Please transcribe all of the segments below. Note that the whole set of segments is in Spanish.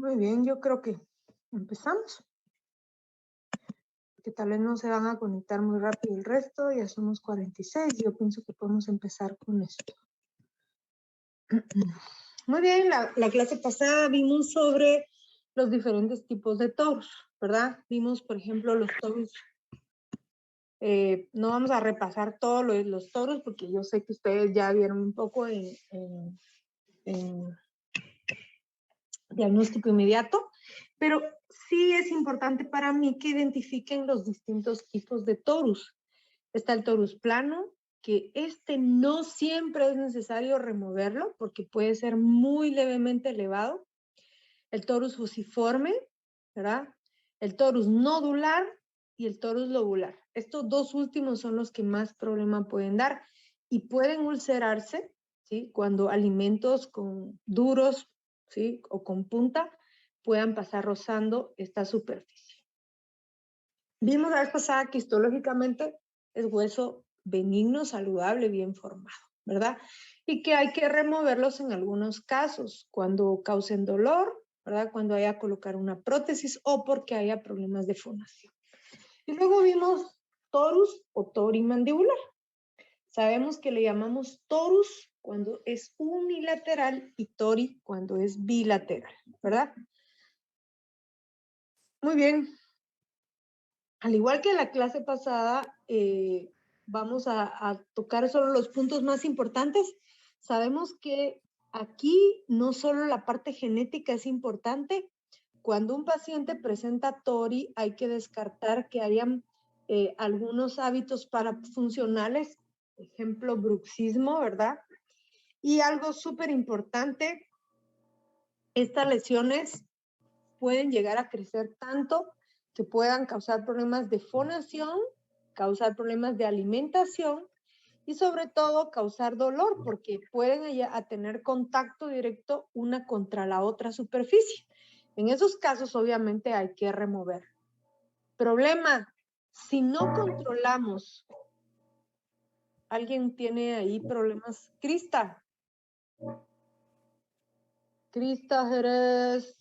Muy bien, yo creo que empezamos. Que tal vez no se van a conectar muy rápido el resto, ya somos 46, yo pienso que podemos empezar con esto. Muy bien, la clase pasada vimos sobre los diferentes tipos de toros, ¿verdad? Vimos, por ejemplo, los toros. No vamos a repasar todos los toros porque yo sé que ustedes ya vieron un poco en diagnóstico inmediato, pero sí es importante para mí que identifiquen los distintos tipos de torus. Está el torus plano, que no siempre es necesario removerlo porque puede ser muy levemente elevado. El torus fusiforme, ¿verdad? El torus nodular y el torus lobular. Estos dos últimos son los que más problema pueden dar y pueden ulcerarse, ¿sí? Cuando alimentos duros, ¿sí? O con punta puedan pasar rozando esta superficie. Vimos la vez pasada que histológicamente es hueso benigno, saludable, bien formado, ¿verdad? Y que hay que removerlos en algunos casos, cuando causen dolor, ¿verdad? Cuando haya que colocar una prótesis o porque haya problemas de fonación. Y luego vimos torus o torimandibular. Sabemos que le llamamos torus cuando es unilateral y tori cuando es bilateral, ¿verdad? Muy bien. Al igual que en la clase pasada, vamos a tocar solo los puntos más importantes. Sabemos que aquí no solo la parte genética es importante. Cuando un paciente presenta TORI, hay que descartar que hayan algunos hábitos parafuncionales, por ejemplo, bruxismo, ¿verdad? Y algo súper importante, estas lesiones pueden llegar a crecer tanto que puedan causar problemas de fonación, causar problemas de alimentación y sobre todo causar dolor porque pueden tener contacto directo una contra la otra superficie. En esos casos obviamente hay que remover. Problema, si no controlamos, ¿alguien tiene ahí problemas? Crista Jerez.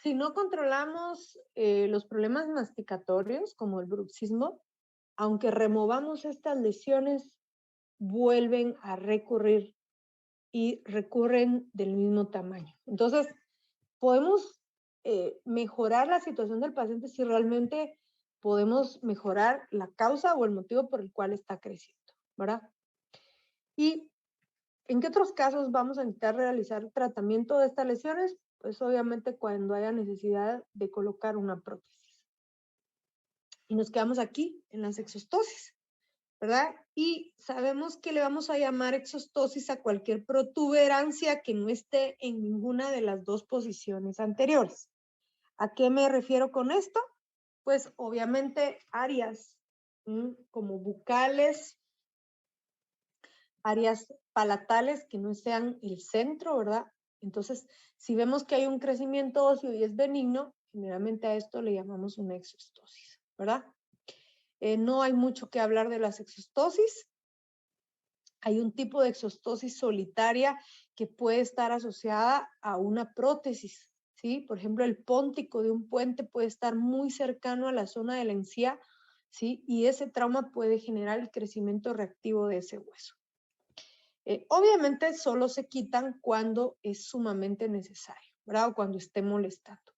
Si no controlamos los problemas masticatorios, como el bruxismo, aunque removamos estas lesiones, vuelven a recurrir y recurren del mismo tamaño. Entonces, podemos mejorar la situación del paciente si realmente podemos mejorar la causa o el motivo por el cual está creciendo, ¿verdad? ¿Y en qué otros casos vamos a necesitar realizar tratamiento de estas lesiones? Pues obviamente cuando haya necesidad de colocar una prótesis. Y nos quedamos aquí en las exostosis, ¿verdad? Y sabemos que le vamos a llamar exostosis a cualquier protuberancia que no esté en ninguna de las dos posiciones anteriores. ¿A qué me refiero con esto? Pues obviamente áreas como bucales, áreas palatales que no sean el centro, ¿verdad? Entonces, si vemos que hay un crecimiento óseo y es benigno, generalmente a esto le llamamos una exostosis, ¿verdad? No hay mucho que hablar de las exostosis. Hay un tipo de exostosis solitaria que puede estar asociada a una prótesis, ¿sí? Por ejemplo, el póntico de un puente puede estar muy cercano a la zona de la encía, ¿sí? Y ese trauma puede generar el crecimiento reactivo de ese hueso. Obviamente solo se quitan cuando es sumamente necesario, ¿verdad? O cuando esté molestando.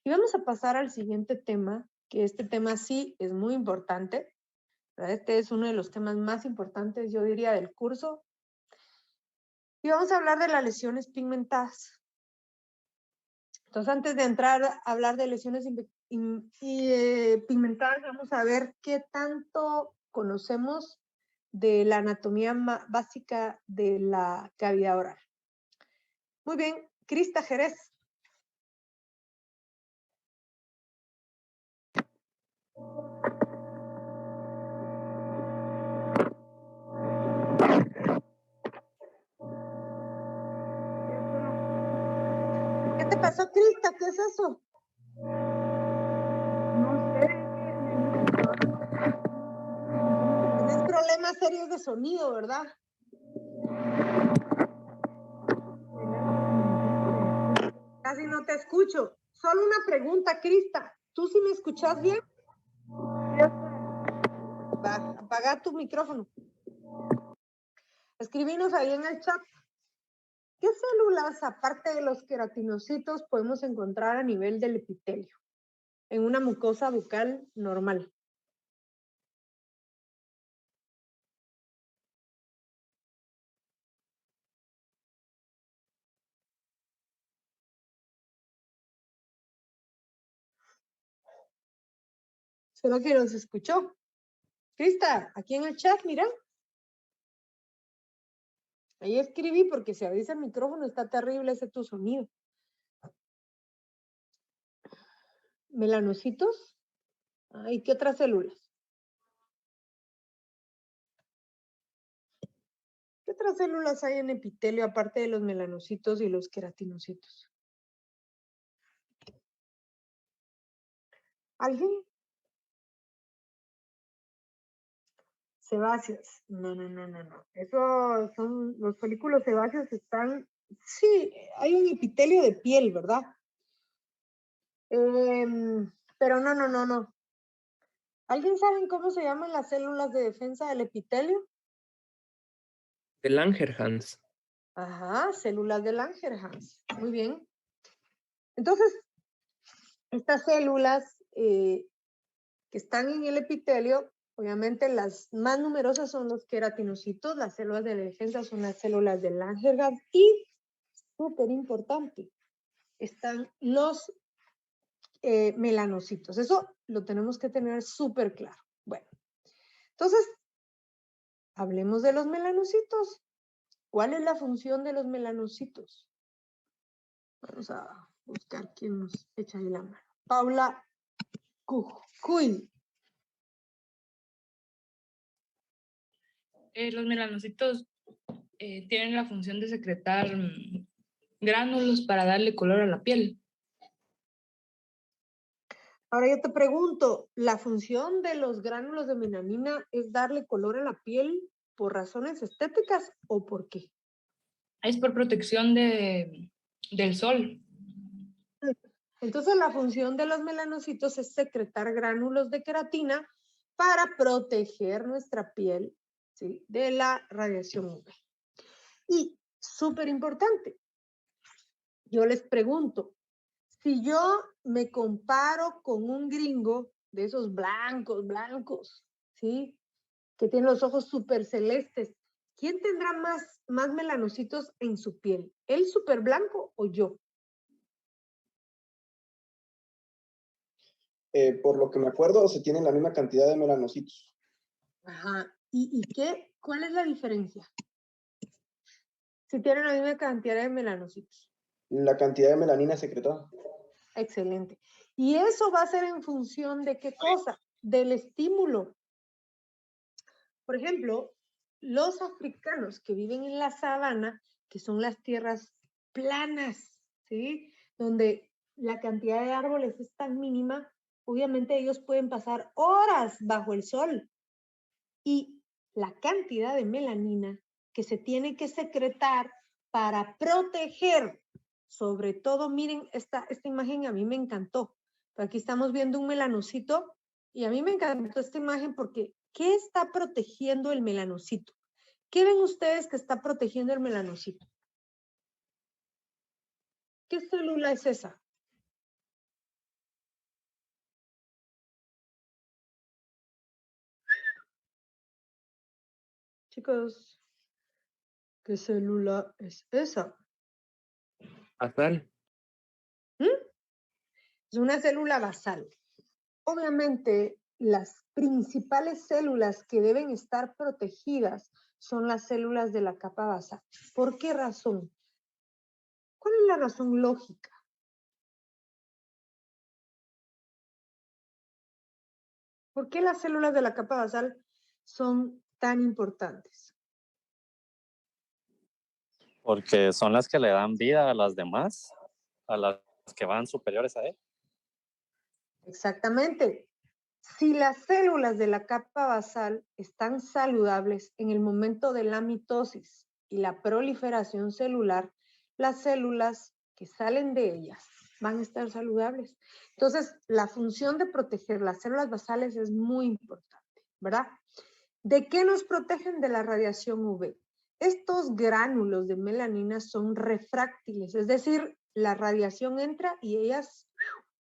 Y vamos a pasar al siguiente tema, que este tema sí es muy importante, ¿verdad? Este es uno de los temas más importantes, yo diría, del curso. Y vamos a hablar de las lesiones pigmentadas. Entonces, antes de entrar a hablar de lesiones pigmentadas, vamos a ver qué tanto conocemos de la anatomía básica de la cavidad oral. Muy bien, Crista Jerez. ¿Qué te pasó, Crista? ¿Qué es eso? No series de sonido, ¿verdad? Casi no te escucho. Solo una pregunta, Crista. ¿Tú sí me escuchas bien? Va, apaga tu micrófono. Escribinos ahí en el chat. ¿Qué células, aparte de los queratinocitos, podemos encontrar a nivel del epitelio en una mucosa bucal normal? Solo que nos escuchó. Crista, aquí en el chat, mira. Ahí escribí porque si avisa el micrófono está terrible ese tu sonido. ¿Melanocitos? ¿Y qué otras células? ¿Qué otras células hay en epitelio aparte de los melanocitos y los queratinocitos? ¿Alguien? Sebáceos. No. Esos son, los folículos sebáceos están, sí, hay un epitelio de piel, ¿verdad? Pero no. ¿Alguien sabe cómo se llaman las células de defensa del epitelio? De Langerhans. Ajá, células de Langerhans. Muy bien. Entonces, estas células que están en el epitelio, obviamente las más numerosas son los queratinocitos, las células de defensa son las células de Langerhans y, súper importante, están los melanocitos. Eso lo tenemos que tener súper claro. Bueno, entonces, hablemos de los melanocitos. ¿Cuál es la función de los melanocitos? Vamos a buscar quién nos echa ahí la mano. Paula Cuy. Los melanocitos tienen la función de secretar gránulos para darle color a la piel. Ahora yo te pregunto, ¿la función de los gránulos de melanina es darle color a la piel por razones estéticas o por qué? Es por protección del sol. Entonces la función de los melanocitos es secretar gránulos de queratina para proteger nuestra piel, ¿sí?, de la radiación UV. Y súper importante, yo les pregunto, si yo me comparo con un gringo de esos blancos, ¿sí?, que tienen los ojos súper celestes, ¿quién tendrá más melanocitos en su piel? ¿Él súper blanco o yo? Por lo que me acuerdo, se tienen la misma cantidad de melanocitos. Ajá. ¿Y qué? ¿Cuál es la diferencia? Si tienen la misma cantidad de melanocitos. La cantidad de melanina secretada. Excelente. Y eso va a ser en función de qué cosa? Del estímulo. Por ejemplo, los africanos que viven en la sabana, que son las tierras planas, ¿sí?, donde la cantidad de árboles es tan mínima, obviamente ellos pueden pasar horas bajo el sol. Y la cantidad de melanina que se tiene que secretar para proteger, sobre todo, miren, esta imagen a mí me encantó. Aquí estamos viendo un melanocito y a mí me encantó esta imagen porque ¿qué está protegiendo el melanocito? ¿Qué ven ustedes que está protegiendo el melanocito? ¿Qué célula es esa? Chicos, ¿qué célula es esa? Basal. Es una célula basal. Obviamente, las principales células que deben estar protegidas son las células de la capa basal. ¿Por qué razón? ¿Cuál es la razón lógica? ¿Por qué las células de la capa basal son tan importantes? Porque son las que le dan vida a las demás, a las que van superiores a él. Exactamente. Si las células de la capa basal están saludables en el momento de la mitosis y la proliferación celular, las células que salen de ellas van a estar saludables. Entonces, la función de proteger las células basales es muy importante, ¿verdad? ¿De qué nos protegen? De la radiación UV. Estos gránulos de melanina son refráctiles, es decir, la radiación entra y ellas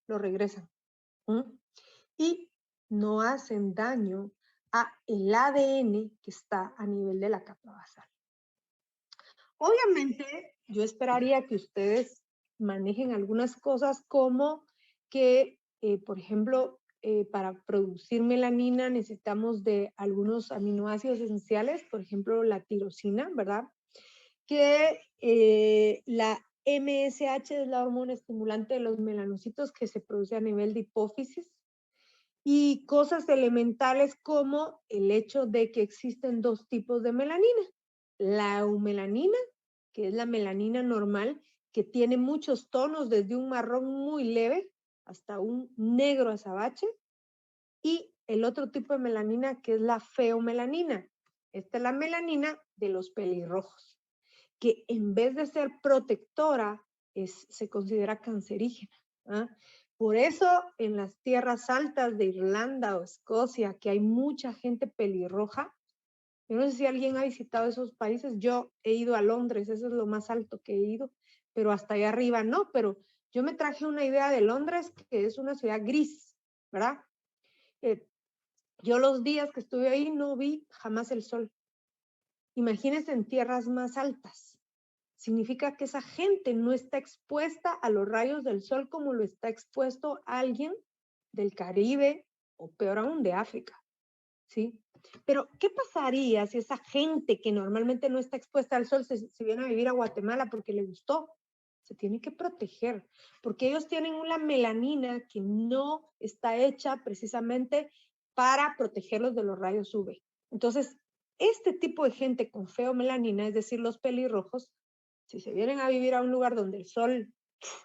lo regresan. Y no hacen daño a el ADN que está a nivel de la capa basal. Obviamente, yo esperaría que ustedes manejen algunas cosas como que, por ejemplo, para producir melanina necesitamos de algunos aminoácidos esenciales, por ejemplo, la tirosina, ¿verdad? Que la MSH es la hormona estimulante de los melanocitos que se produce a nivel de hipófisis, y cosas elementales como el hecho de que existen dos tipos de melanina. La eumelanina, que es la melanina normal, que tiene muchos tonos, desde un marrón muy leve hasta un negro azabache, y el otro tipo de melanina, que es la feomelanina. Esta es la melanina de los pelirrojos, que en vez de ser protectora, se considera cancerígena. ¿Ah? Por eso en las tierras altas de Irlanda o Escocia, que hay mucha gente pelirroja, yo no sé si alguien ha visitado esos países, yo he ido a Londres, eso es lo más alto que he ido, pero hasta allá arriba no, pero yo me traje una idea de Londres, que es una ciudad gris, ¿verdad? Yo los días que estuve ahí no vi jamás el sol. Imagínense en tierras más altas. Significa que esa gente no está expuesta a los rayos del sol como lo está expuesto alguien del Caribe o peor aún de África, ¿sí? Pero, ¿qué pasaría si esa gente que normalmente no está expuesta al sol se viene a vivir a Guatemala porque le gustó? Se tiene que proteger, porque ellos tienen una melanina que no está hecha precisamente para protegerlos de los rayos UV. Entonces, este tipo de gente con feomelanina, es decir, los pelirrojos, si se vienen a vivir a un lugar donde el sol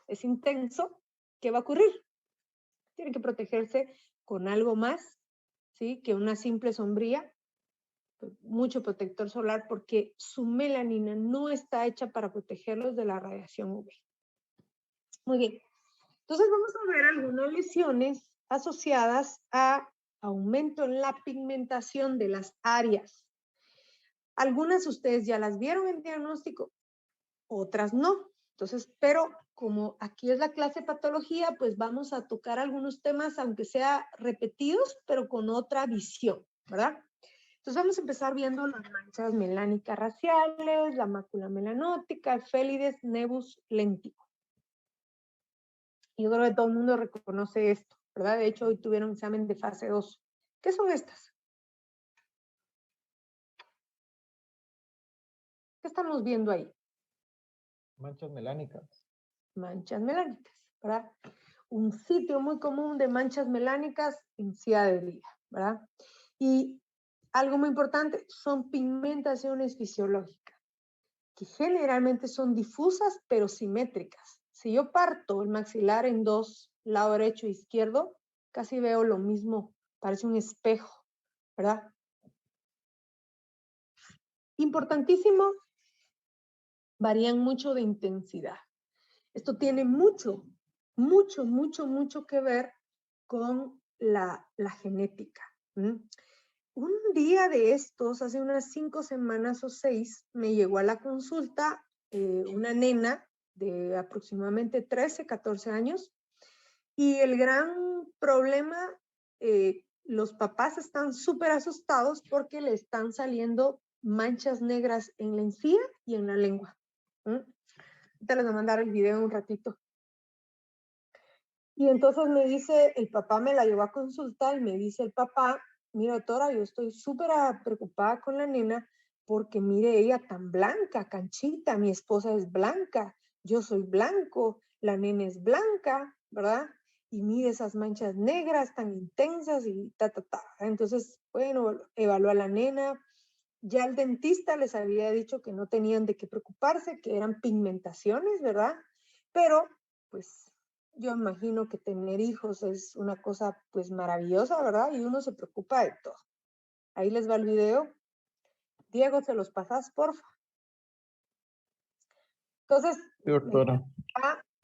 es intenso, ¿qué va a ocurrir? Tienen que protegerse con algo más, ¿sí? Que una simple sombría, mucho protector solar, porque su melanina no está hecha para protegerlos de la radiación UV. Muy bien. Entonces vamos a ver algunas lesiones asociadas a aumento en la pigmentación de las áreas. Algunas ustedes ya las vieron en diagnóstico, otras no. Entonces, pero como aquí es la clase de patología, pues vamos a tocar algunos temas, aunque sea repetidos, pero con otra visión, ¿verdad? Entonces vamos a empezar viendo las manchas melánicas raciales, la mácula melanótica, el Felides nevus lentigo. Yo creo que todo el mundo reconoce esto, ¿verdad? De hecho, hoy tuvieron examen de fase 2. ¿Qué son estas? ¿Qué estamos viendo ahí? Manchas melánicas. Manchas melánicas, ¿verdad? Un sitio muy común de manchas melánicas en Ciudad de Liga, ¿verdad? Y algo muy importante, son pigmentaciones fisiológicas, que generalmente son difusas pero simétricas. Si yo parto el maxilar en dos, lado derecho e izquierdo, casi veo lo mismo, parece un espejo, ¿verdad? Importantísimo, varían mucho de intensidad. Esto tiene mucho que ver con la genética. Un día de estos, hace unas 5 semanas o 6, me llegó a la consulta una nena de aproximadamente 13, 14 años, y el gran problema, los papás están súper asustados porque le están saliendo manchas negras en la encía y en la lengua. Te les voy a mandar el video en un ratito. Y entonces me dice, el papá me la llevó a consultar y me dice el papá, mira doctora, yo estoy súper preocupada con la nena porque mire ella tan blanca, canchita, mi esposa es blanca, yo soy blanco, la nena es blanca, ¿verdad? Y mire esas manchas negras tan intensas y ta. Entonces, bueno, evaluó a la nena. Ya el dentista les había dicho que no tenían de qué preocuparse, que eran pigmentaciones, ¿verdad? Pero, pues, yo imagino que tener hijos es una cosa pues maravillosa, ¿verdad? Y uno se preocupa de todo. Ahí les va el video. Diego, ¿se los pasas, porfa? Entonces, Sí, doctora.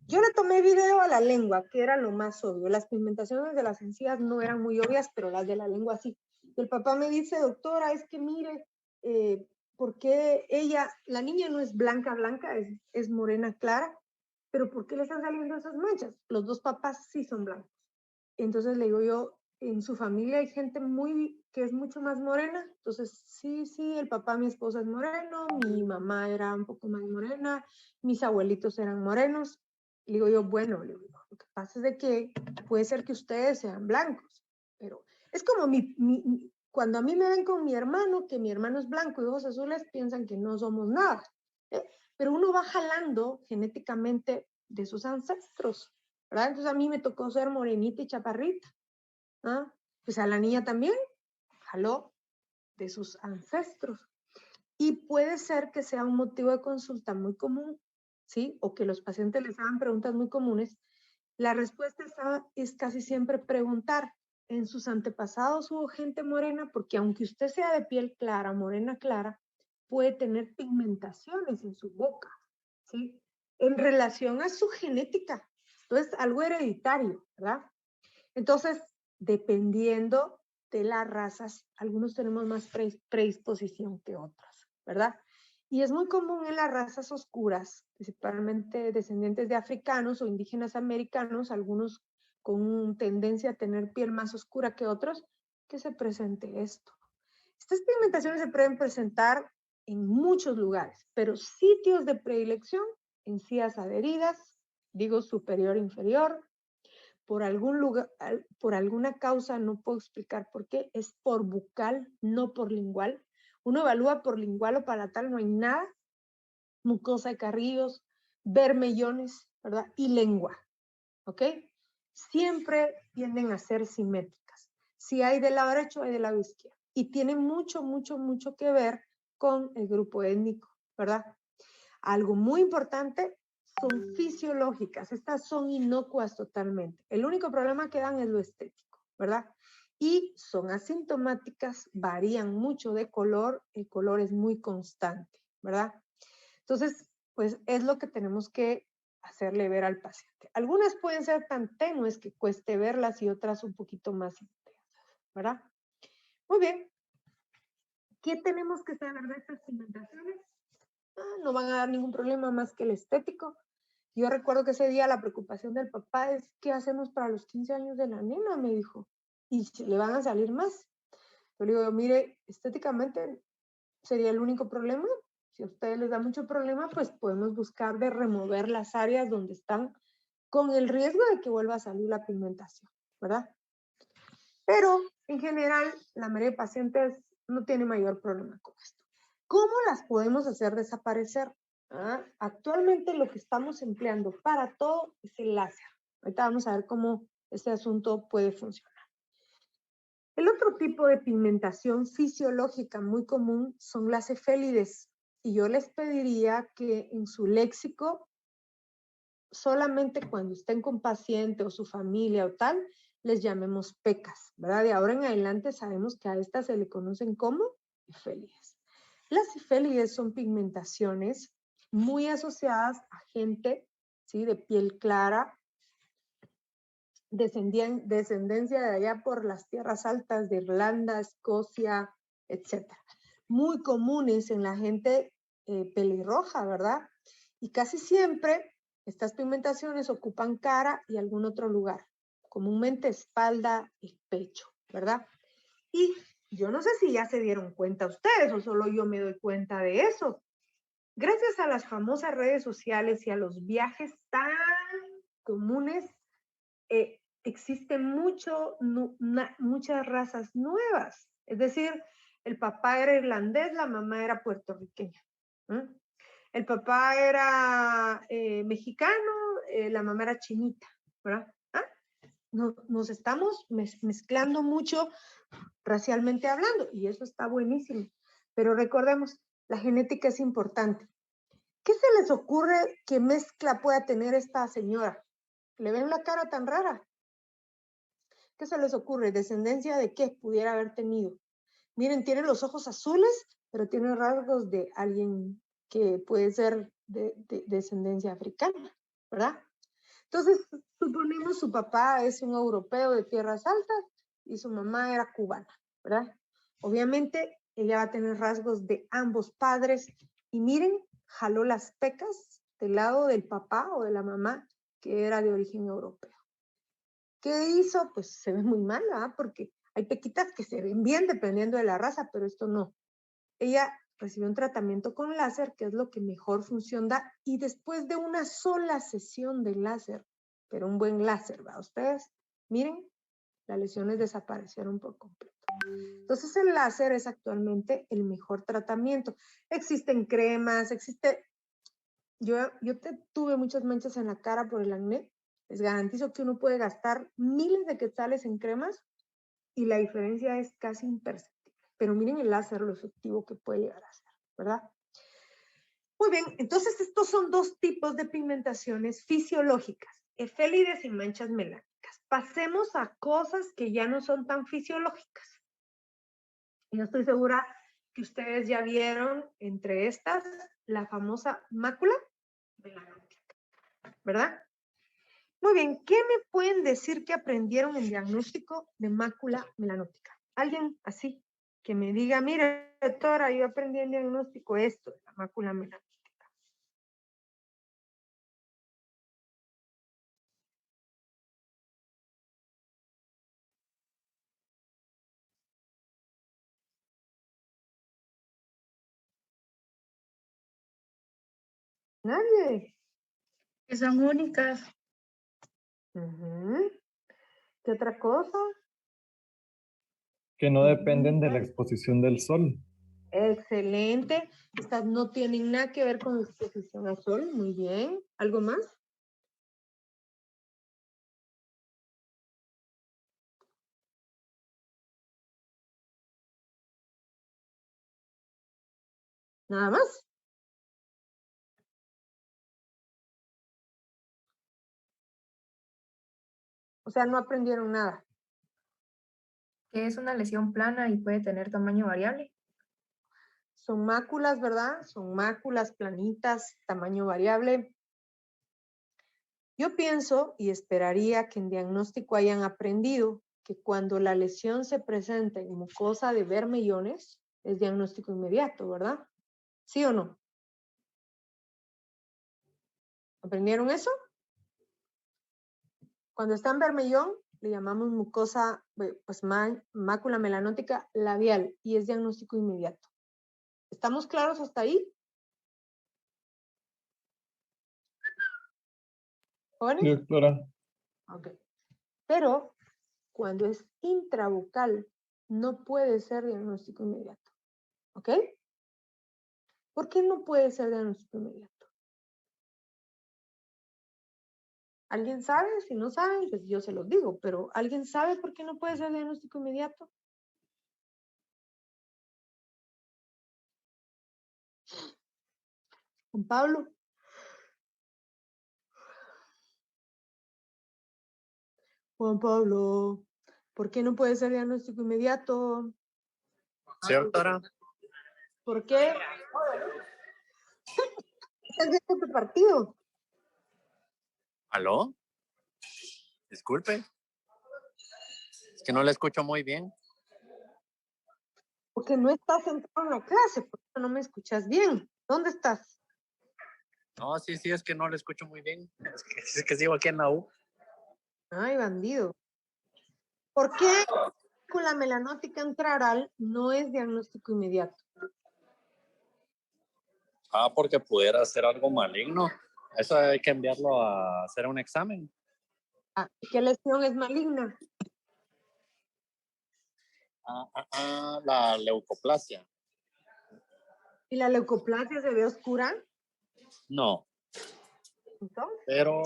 yo le tomé video a la lengua, que era lo más obvio. Las pigmentaciones de las encías no eran muy obvias, pero las de la lengua sí. Y el papá me dice, doctora, es que mire, ¿por qué la niña no es blanca, es morena clara? ¿Pero por qué le están saliendo esas manchas? Los dos papás sí son blancos. Entonces le digo yo, en su familia hay gente que es mucho más morena. Entonces, sí, el papá, mi esposo es moreno, mi mamá era un poco más morena, mis abuelitos eran morenos. Le digo yo, bueno, le digo, lo que pasa es de que puede ser que ustedes sean blancos, pero es como cuando a mí me ven con mi hermano, que mi hermano es blanco y ojos azules, piensan que no somos nada. Pero uno va jalando genéticamente de sus ancestros, ¿verdad? Entonces a mí me tocó ser morenita y chaparrita. ¿Ah? Pues a la niña también jaló de sus ancestros. Y puede ser que sea un motivo de consulta muy común, ¿sí? O que los pacientes les hagan preguntas muy comunes. La respuesta es casi siempre preguntar, ¿en sus antepasados hubo gente morena? Porque aunque usted sea de piel clara, morena clara, puede tener pigmentaciones en su boca, ¿sí? En relación a su genética. Entonces, algo hereditario, ¿verdad? Entonces, dependiendo de las razas, algunos tenemos más predisposición que otros, ¿verdad? Y es muy común en las razas oscuras, principalmente descendientes de africanos o indígenas americanos, algunos con tendencia a tener piel más oscura que otros, que se presente esto. Estas pigmentaciones se pueden presentar en muchos lugares, pero sitios de predilección, encías adheridas, digo superior, inferior, por algún lugar, por alguna causa, no puedo explicar por qué, es por bucal, no por lingual. Uno evalúa por lingual o palatal, no hay nada. Mucosa de carrillos, bermellones, ¿verdad? Y lengua, ¿ok? Siempre tienden a ser simétricas. Si hay del lado derecho, hay del lado izquierdo. Y tiene mucho que ver con el grupo étnico, ¿verdad? Algo muy importante, son fisiológicas, estas son inocuas totalmente. El único problema que dan es lo estético, ¿verdad? Y son asintomáticas, varían mucho de color, el color es muy constante, ¿verdad? Entonces, pues es lo que tenemos que hacerle ver al paciente. Algunas pueden ser tan tenues que cueste verlas y otras un poquito más intensas, ¿verdad? Muy bien. ¿Qué tenemos que saber de estas pigmentaciones? No van a dar ningún problema más que el estético. Yo recuerdo que ese día la preocupación del papá es, ¿qué hacemos para los 15 años de la nena? Me dijo, y le van a salir más. Yo le digo, mire, estéticamente sería el único problema. Si a ustedes les da mucho problema, pues podemos buscar de remover las áreas donde están con el riesgo de que vuelva a salir la pigmentación, ¿verdad? Pero en general, la mayoría de pacientes no tiene mayor problema con esto. ¿Cómo las podemos hacer desaparecer? Actualmente lo que estamos empleando para todo es el láser. Ahorita vamos a ver cómo este asunto puede funcionar. El otro tipo de pigmentación fisiológica muy común son las efélides. Y yo les pediría que en su léxico, solamente cuando estén con paciente o su familia o tal, les llamemos pecas, ¿verdad? De ahora en adelante sabemos que a estas se le conocen como efélides. Las efélides son pigmentaciones muy asociadas a gente, ¿sí? De piel clara, descendencia de allá por las tierras altas de Irlanda, Escocia, etc. Muy comunes en la gente pelirroja, ¿verdad? Y casi siempre estas pigmentaciones ocupan cara y algún otro lugar, comúnmente espalda y pecho, ¿verdad? Y yo no sé si ya se dieron cuenta ustedes o solo yo me doy cuenta de eso. Gracias a las famosas redes sociales y a los viajes tan comunes, existen muchas razas nuevas. Es decir, el papá era irlandés, la mamá era puertorriqueña. El papá era mexicano, la mamá era chinita, ¿verdad? Nos estamos mezclando mucho racialmente hablando y eso está buenísimo. Pero recordemos, la genética es importante. ¿Qué se les ocurre que mezcla pueda tener esta señora? ¿Le ven la cara tan rara? ¿Qué se les ocurre? ¿Descendencia de qué pudiera haber tenido? Miren, tiene los ojos azules, pero tiene rasgos de alguien que puede ser de descendencia africana, ¿verdad? Entonces, suponemos su papá es un europeo de tierras altas y su mamá era cubana, ¿verdad? Obviamente, ella va a tener rasgos de ambos padres y miren, jaló las pecas del lado del papá o de la mamá que era de origen europeo. ¿Qué hizo? Pues se ve muy mal, ¿verdad? Porque hay pequitas que se ven bien dependiendo de la raza, pero esto no. Ella recibió un tratamiento con láser, que es lo que mejor función da, y después de una sola sesión de láser, pero un buen láser, ¿va? Ustedes, miren, las lesiones desaparecieron por completo. Entonces el láser es actualmente el mejor tratamiento. Existen cremas, yo tuve muchas manchas en la cara por el acné. Les garantizo que uno puede gastar miles de quetzales en cremas y la diferencia es casi imperceptible. Pero miren el láser, lo efectivo que puede llegar a ser, ¿verdad? Muy bien, entonces estos son dos tipos de pigmentaciones fisiológicas, efélides y manchas melánicas. Pasemos a cosas que ya no son tan fisiológicas. Yo estoy segura que ustedes ya vieron entre estas la famosa mácula melanótica, ¿verdad? Muy bien, ¿qué me pueden decir que aprendieron en diagnóstico de mácula melanótica? Alguien así, que me diga, mire, doctora, yo aprendí en diagnóstico esto, la mácula melanótica. Nadie. Que son únicas. ¿Qué otra cosa? Que no dependen de la exposición del sol. Excelente. Estas no tienen nada que ver con la exposición al sol. Muy bien. ¿Algo más? ¿Nada más? O sea, no aprendieron nada. Que es una lesión plana y puede tener tamaño variable. Son máculas, ¿verdad? Son máculas planitas, tamaño variable. Yo pienso y esperaría que en diagnóstico hayan aprendido que cuando la lesión se presenta en mucosa de bermellones, es diagnóstico inmediato, ¿verdad? ¿Sí o no? ¿Aprendieron eso? Cuando está en bermellón, le llamamos mucosa, pues mácula melanótica labial y es diagnóstico inmediato. ¿Estamos claros hasta ahí? Sí, ¿Jóvenes? doctora. Ok. Pero cuando es intrabucal, no puede ser diagnóstico inmediato. ¿Ok? ¿Por qué no puede ser diagnóstico inmediato? ¿Alguien sabe? Si no saben, pues yo se los digo, pero ¿alguien sabe por qué no puede ser diagnóstico inmediato? Juan Pablo. Juan Pablo, ¿por qué no puede ser diagnóstico inmediato? Sí, doctora. ¿Por qué? ¿Estás viendo tu partido? ¿Aló? Disculpe. Es que no le escucho muy bien. Porque no estás sentado en la clase, por eso no me escuchas bien. ¿Dónde estás? No, sí, es que no le escucho muy bien. Es que sigo aquí en la U. Ay, bandido. ¿Por qué con la melanótica intraoral no es diagnóstico inmediato? Porque pudiera ser algo maligno. Eso hay que enviarlo a hacer un examen. ¿Qué lesión es maligna? La leucoplasia. ¿Y la leucoplasia se ve oscura? No, Entonces, pero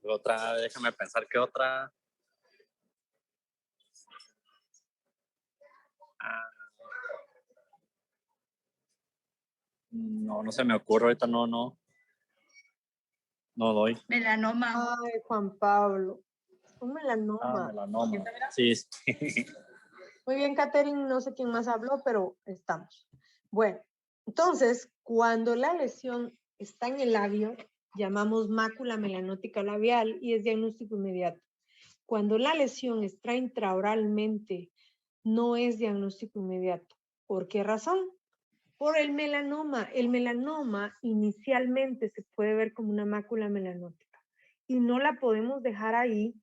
otra, déjame pensar que otra. No se me ocurre ahorita, no. No doy. Melanoma. Ay, Juan Pablo. Un melanoma. Melanoma. Sí. Muy bien, Catherine, no sé quién más habló, pero estamos. Bueno, entonces, cuando la lesión está en el labio, llamamos mácula melanótica labial y es diagnóstico inmediato. Cuando la lesión está intraoralmente, no es diagnóstico inmediato. ¿Por qué razón? Por el melanoma. El melanoma inicialmente se puede ver como una mácula melanótica y no la podemos dejar ahí,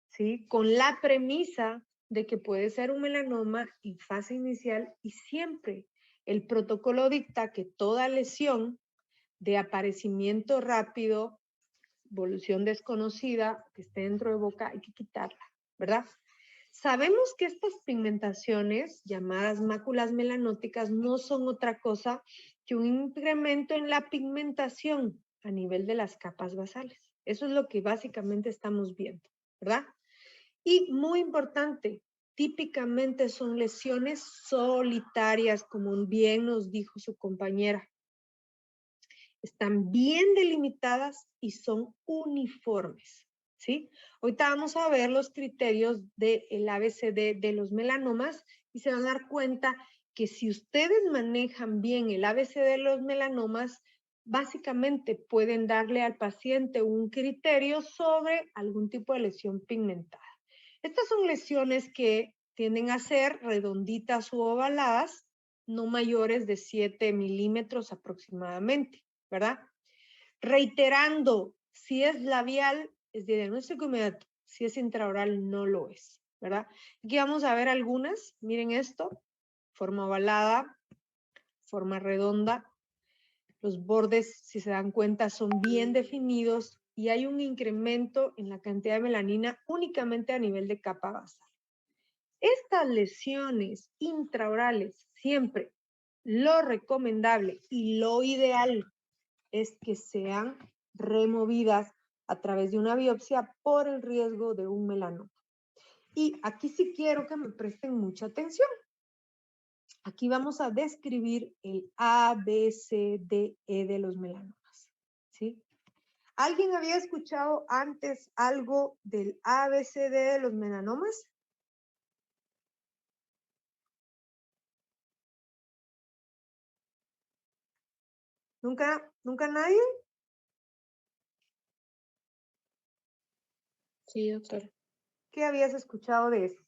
¿sí? Con la premisa de que puede ser un melanoma en fase inicial y siempre el protocolo dicta que toda lesión de aparecimiento rápido, evolución desconocida, que esté dentro de boca, hay que quitarla, ¿verdad? Sabemos que estas pigmentaciones, llamadas máculas melanóticas, no son otra cosa que un incremento en la pigmentación a nivel de las capas basales. Eso es lo que básicamente estamos viendo, ¿verdad? Y muy importante, típicamente son lesiones solitarias, como bien nos dijo su compañera. Están bien delimitadas y son uniformes, ¿sí? Ahorita vamos a ver los criterios del ABCD de los melanomas y se van a dar cuenta que si ustedes manejan bien el ABCD de los melanomas, básicamente pueden darle al paciente un criterio sobre algún tipo de lesión pigmentada. Estas son lesiones que tienden a ser redonditas u ovaladas, no mayores de 7 milímetros aproximadamente, ¿verdad? Reiterando, si es labial, es de diagnóstico inmediato. Si es intraoral, no lo es, ¿verdad? Aquí vamos a ver algunas. Miren esto. Forma ovalada, forma redonda. Los bordes, si se dan cuenta, son bien definidos y hay un incremento en la cantidad de melanina únicamente a nivel de capa basal. Estas lesiones intraorales, siempre lo recomendable y lo ideal es que sean removidas a través de una biopsia por el riesgo de un melanoma. Y aquí sí quiero que me presten mucha atención. Aquí vamos a describir el ABCDE de los melanomas, ¿sí? ¿Alguien había escuchado antes algo del ABCD de los melanomas? ¿Nunca nadie? Sí, doctor. ¿Qué habías escuchado de eso?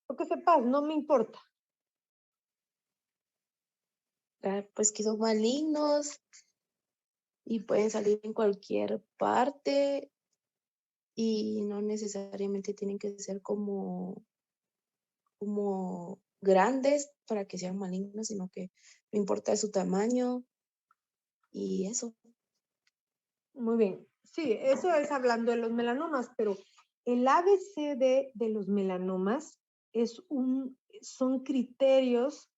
Lo que sepas, no me importa. Pues que son malignos y pueden salir en cualquier parte y no necesariamente tienen que ser como grandes para que sean malignos, sino que no importa su tamaño y eso. Muy bien. Sí, eso es hablando de los melanomas, pero el ABCD de los melanomas son criterios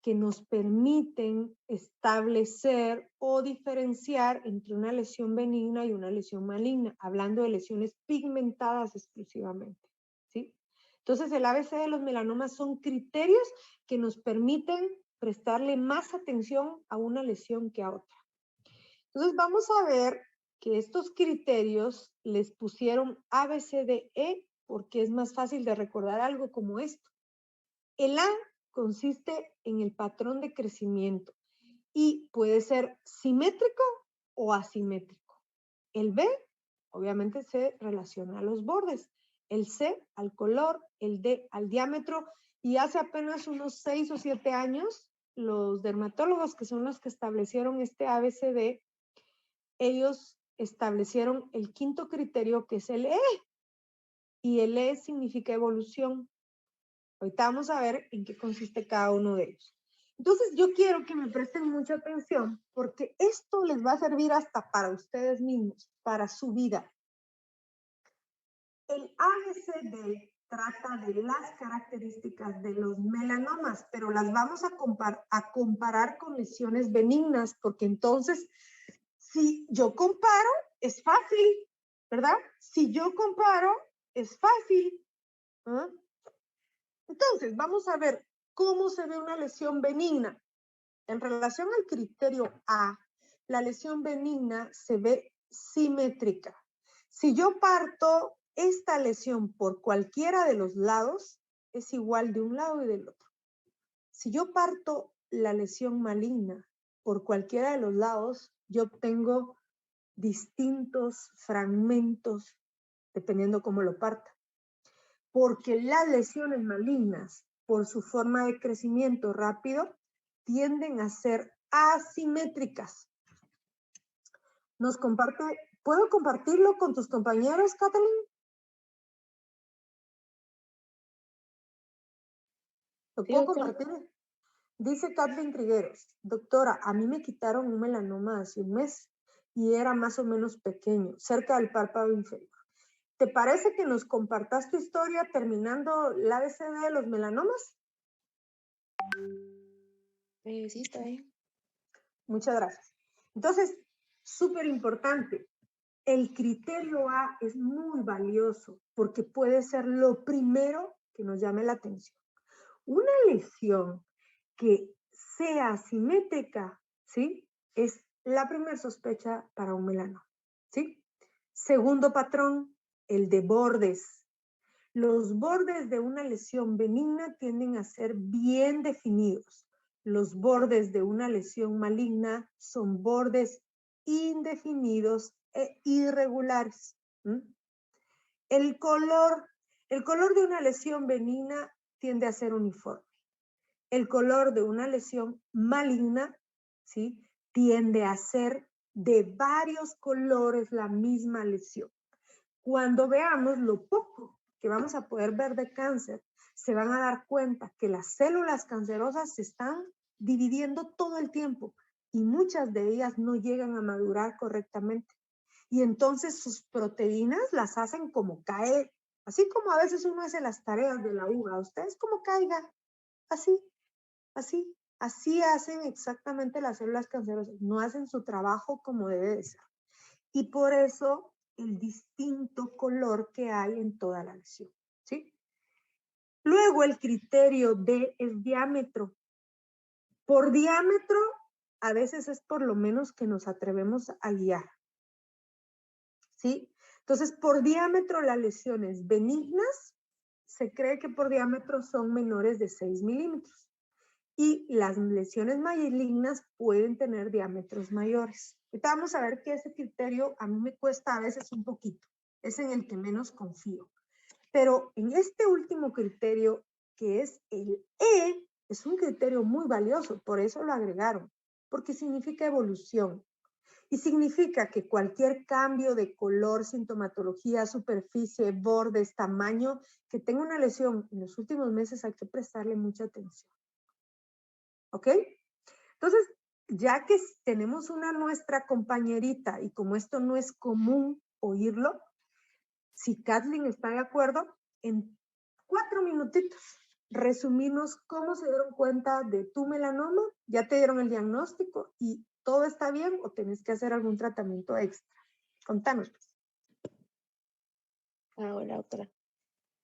que nos permiten establecer o diferenciar entre una lesión benigna y una lesión maligna, hablando de lesiones pigmentadas exclusivamente, ¿sí? Entonces, el ABC de los melanomas son criterios que nos permiten prestarle más atención a una lesión que a otra. Entonces, vamos a ver que estos criterios les pusieron ABCDE porque es más fácil de recordar algo como esto. El A consiste en el patrón de crecimiento y puede ser simétrico o asimétrico. El B, obviamente, se relaciona a los bordes. El C al color, el D al diámetro. Y hace apenas unos 6 o 7 años, los dermatólogos, que son los que establecieron este ABCD, ellos establecieron el quinto criterio, que es el E. Y el E significa evolución. Ahorita vamos a ver en qué consiste cada uno de ellos. Entonces, yo quiero que me presten mucha atención porque esto les va a servir hasta para ustedes mismos, para su vida. El ABCD trata de las características de los melanomas, pero las vamos a comparar con lesiones benignas, porque entonces, si yo comparo, es fácil, ¿verdad? Si yo comparo, es fácil. ¿Ah? Entonces, vamos a ver cómo se ve una lesión benigna. En relación al criterio A, la lesión benigna se ve simétrica. Si yo parto esta lesión por cualquiera de los lados, es igual de un lado y del otro. Si yo parto la lesión maligna por cualquiera de los lados, yo obtengo distintos fragmentos, dependiendo cómo lo parta. Porque las lesiones malignas, por su forma de crecimiento rápido, tienden a ser asimétricas. ¿Puedo compartirlo con tus compañeros, Kathleen? ¿Lo puedo compartir? Dice Kathleen Trigueros: doctora, a mí me quitaron un melanoma hace un mes y era más o menos pequeño, cerca del párpado inferior. ¿Te parece que nos compartas tu historia terminando la ABCD de los melanomas? Sí, está bien. Muchas gracias. Entonces, súper importante, el criterio A es muy valioso porque puede ser lo primero que nos llame la atención. Una lesión que sea asimétrica, ¿sí? Es la primera sospecha para un melanoma, ¿sí? Segundo patrón, el de bordes. Los bordes de una lesión benigna tienden a ser bien definidos. Los bordes de una lesión maligna son bordes indefinidos e irregulares. El color de una lesión benigna tiende a ser uniforme. El color de una lesión maligna, ¿sí?, tiende a ser de varios colores la misma lesión. Cuando veamos lo poco que vamos a poder ver de cáncer, se van a dar cuenta que las células cancerosas se están dividiendo todo el tiempo y muchas de ellas no llegan a madurar correctamente. Y entonces sus proteínas las hacen como caer, así como a veces uno hace las tareas de la uva. Ustedes como caiga, así hacen exactamente las células cancerosas. No hacen su trabajo como debe de ser. Y por eso el distinto color que hay en toda la lesión, ¿sí? Luego el criterio D es diámetro. Por diámetro, a veces es por lo menos que nos atrevemos a guiar, ¿sí? Entonces, por diámetro, las lesiones benignas, se cree que por diámetro son menores de 6 milímetros. Y las lesiones malignas pueden tener diámetros mayores. Ahorita vamos a ver que ese criterio a mí me cuesta a veces un poquito. Es en el que menos confío. Pero en este último criterio, que es el E, es un criterio muy valioso. Por eso lo agregaron. Porque significa evolución. Y significa que cualquier cambio de color, sintomatología, superficie, bordes, tamaño, que tenga una lesión en los últimos meses, hay que prestarle mucha atención. ¿Ok? Entonces, ya que tenemos nuestra compañerita y como esto no es común oírlo, si Kathleen está de acuerdo, en 4 minutitos, resumirnos cómo se dieron cuenta de tu melanoma, ya te dieron el diagnóstico y todo está bien o tenés que hacer algún tratamiento extra. Contanos. Hola, otra.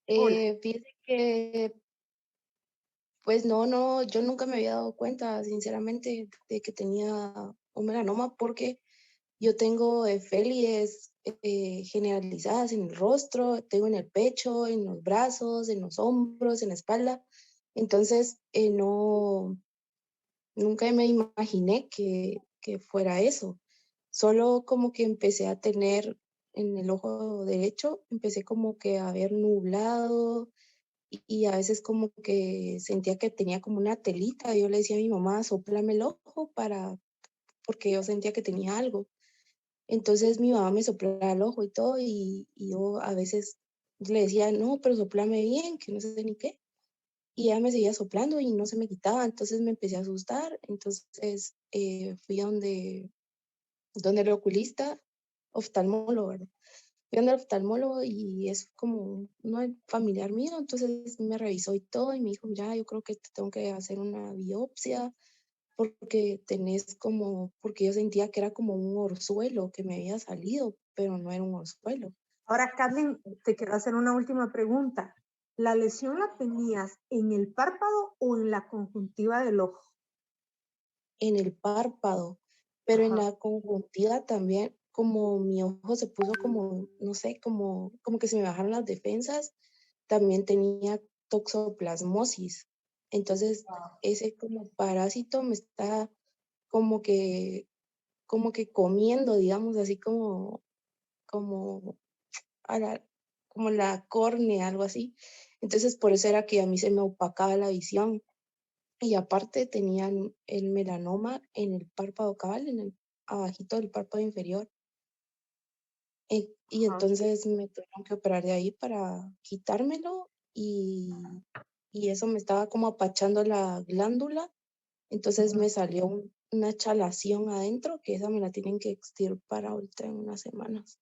Hola. Fíjese que pues no, yo nunca me había dado cuenta, sinceramente, de que tenía un melanoma porque yo tengo efélides generalizadas en el rostro, tengo en el pecho, en los brazos, en los hombros, en la espalda. Entonces, nunca me imaginé que fuera eso. Solo como que empecé a tener en el ojo derecho, empecé como que a ver nublado, y a veces como que sentía que tenía como una telita. Yo le decía a mi mamá, sóplame el ojo porque yo sentía que tenía algo. Entonces mi mamá me soplaba el ojo y todo, y yo a veces le decía, no, pero soplame bien, que no sé ni qué. Y ella me seguía soplando y no se me quitaba. Entonces me empecé a asustar. Entonces fui a donde el oculista, oftalmólogo, ¿verdad? Viendo al oftalmólogo y es como un familiar mío, entonces me revisó y todo y me dijo, mira, yo creo que te tengo que hacer una biopsia porque porque yo sentía que era como un orzuelo que me había salido, pero no era un orzuelo. Ahora, Kathleen, te quiero hacer una última pregunta. ¿La lesión la tenías en el párpado o en la conjuntiva del ojo? En el párpado, pero en Ajá. la conjuntiva también, como mi ojo se puso como, no sé, como que se me bajaron las defensas, también tenía toxoplasmosis. Entonces, ese como parásito me está como que, como que comiendo, digamos, así como, a la, como la córnea, algo así. Entonces, por eso era que a mí se me opacaba la visión. Y aparte tenían el melanoma en el párpado cabal, abajito del párpado inferior. Y Ajá. entonces me tuvieron que operar de ahí para quitármelo y eso me estaba como apachando la glándula. Entonces me salió una chalación adentro que esa me la tienen que extirpar ahorita en unas semanas.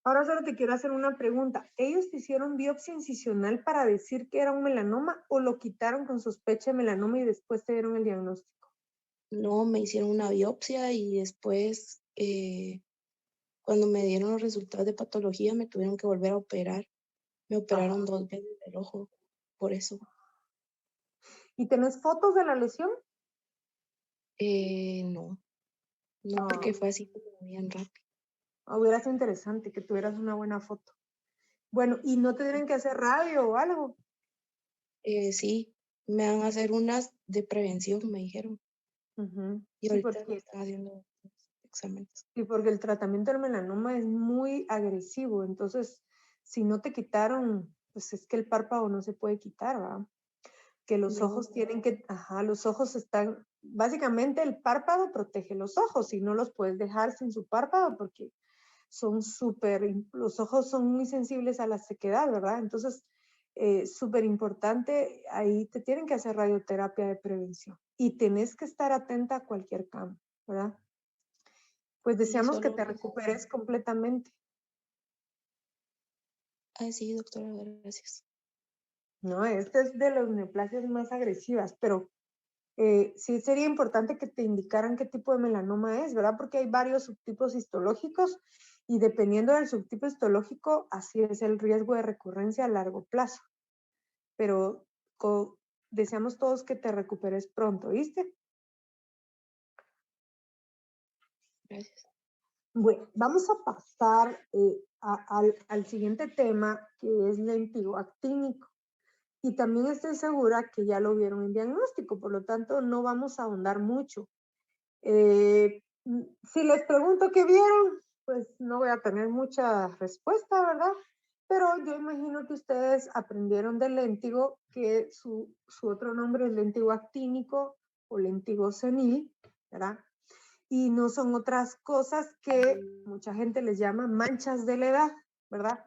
Ahora solo te quiero hacer una pregunta. ¿Ellos te hicieron biopsia incisional para decir que era un melanoma o lo quitaron con sospecha de melanoma y después te dieron el diagnóstico? No, me hicieron una biopsia y después, cuando me dieron los resultados de patología, me tuvieron que volver a operar. Me operaron 2 veces del ojo, por eso. ¿Y tenés fotos de la lesión? No, porque fue así como bien rápido. Hubiera sido interesante que tuvieras una buena foto. Bueno, ¿y no te tienen que hacer radio o algo? Sí, me van a hacer unas de prevención, me dijeron. Y Sí, ahorita me porque, están haciendo exámenes. sí, porque el tratamiento del melanoma es muy agresivo. Entonces, si no te quitaron, pues es que el párpado no se puede quitar, ¿verdad? Que los No. ojos tienen que, los ojos están, básicamente el párpado protege los ojos y no los puedes dejar sin su párpado porque son los ojos son muy sensibles a la sequedad, ¿verdad? Entonces, súper importante, ahí te tienen que hacer radioterapia de prevención y tenés que estar atenta a cualquier cambio, ¿verdad? Pues deseamos que te recuperes completamente. Sí, doctora, gracias. No, este es de las neoplasias más agresivas, pero sí sería importante que te indicaran qué tipo de melanoma es, ¿verdad? Porque hay varios subtipos histológicos y dependiendo del subtipo histológico, así es el riesgo de recurrencia a largo plazo. Pero deseamos todos que te recuperes pronto, ¿viste? Gracias. Bueno, vamos a pasar al siguiente tema, que es lentigo actínico. Y también estoy segura que ya lo vieron en diagnóstico, por lo tanto no vamos a ahondar mucho. Si les pregunto qué vieron, pues no voy a tener mucha respuesta, ¿verdad? Pero yo imagino que ustedes aprendieron del léntigo, que su otro nombre es léntigo actínico o léntigo senil, ¿verdad? Y no son otras cosas que mucha gente les llama manchas de la edad, ¿verdad?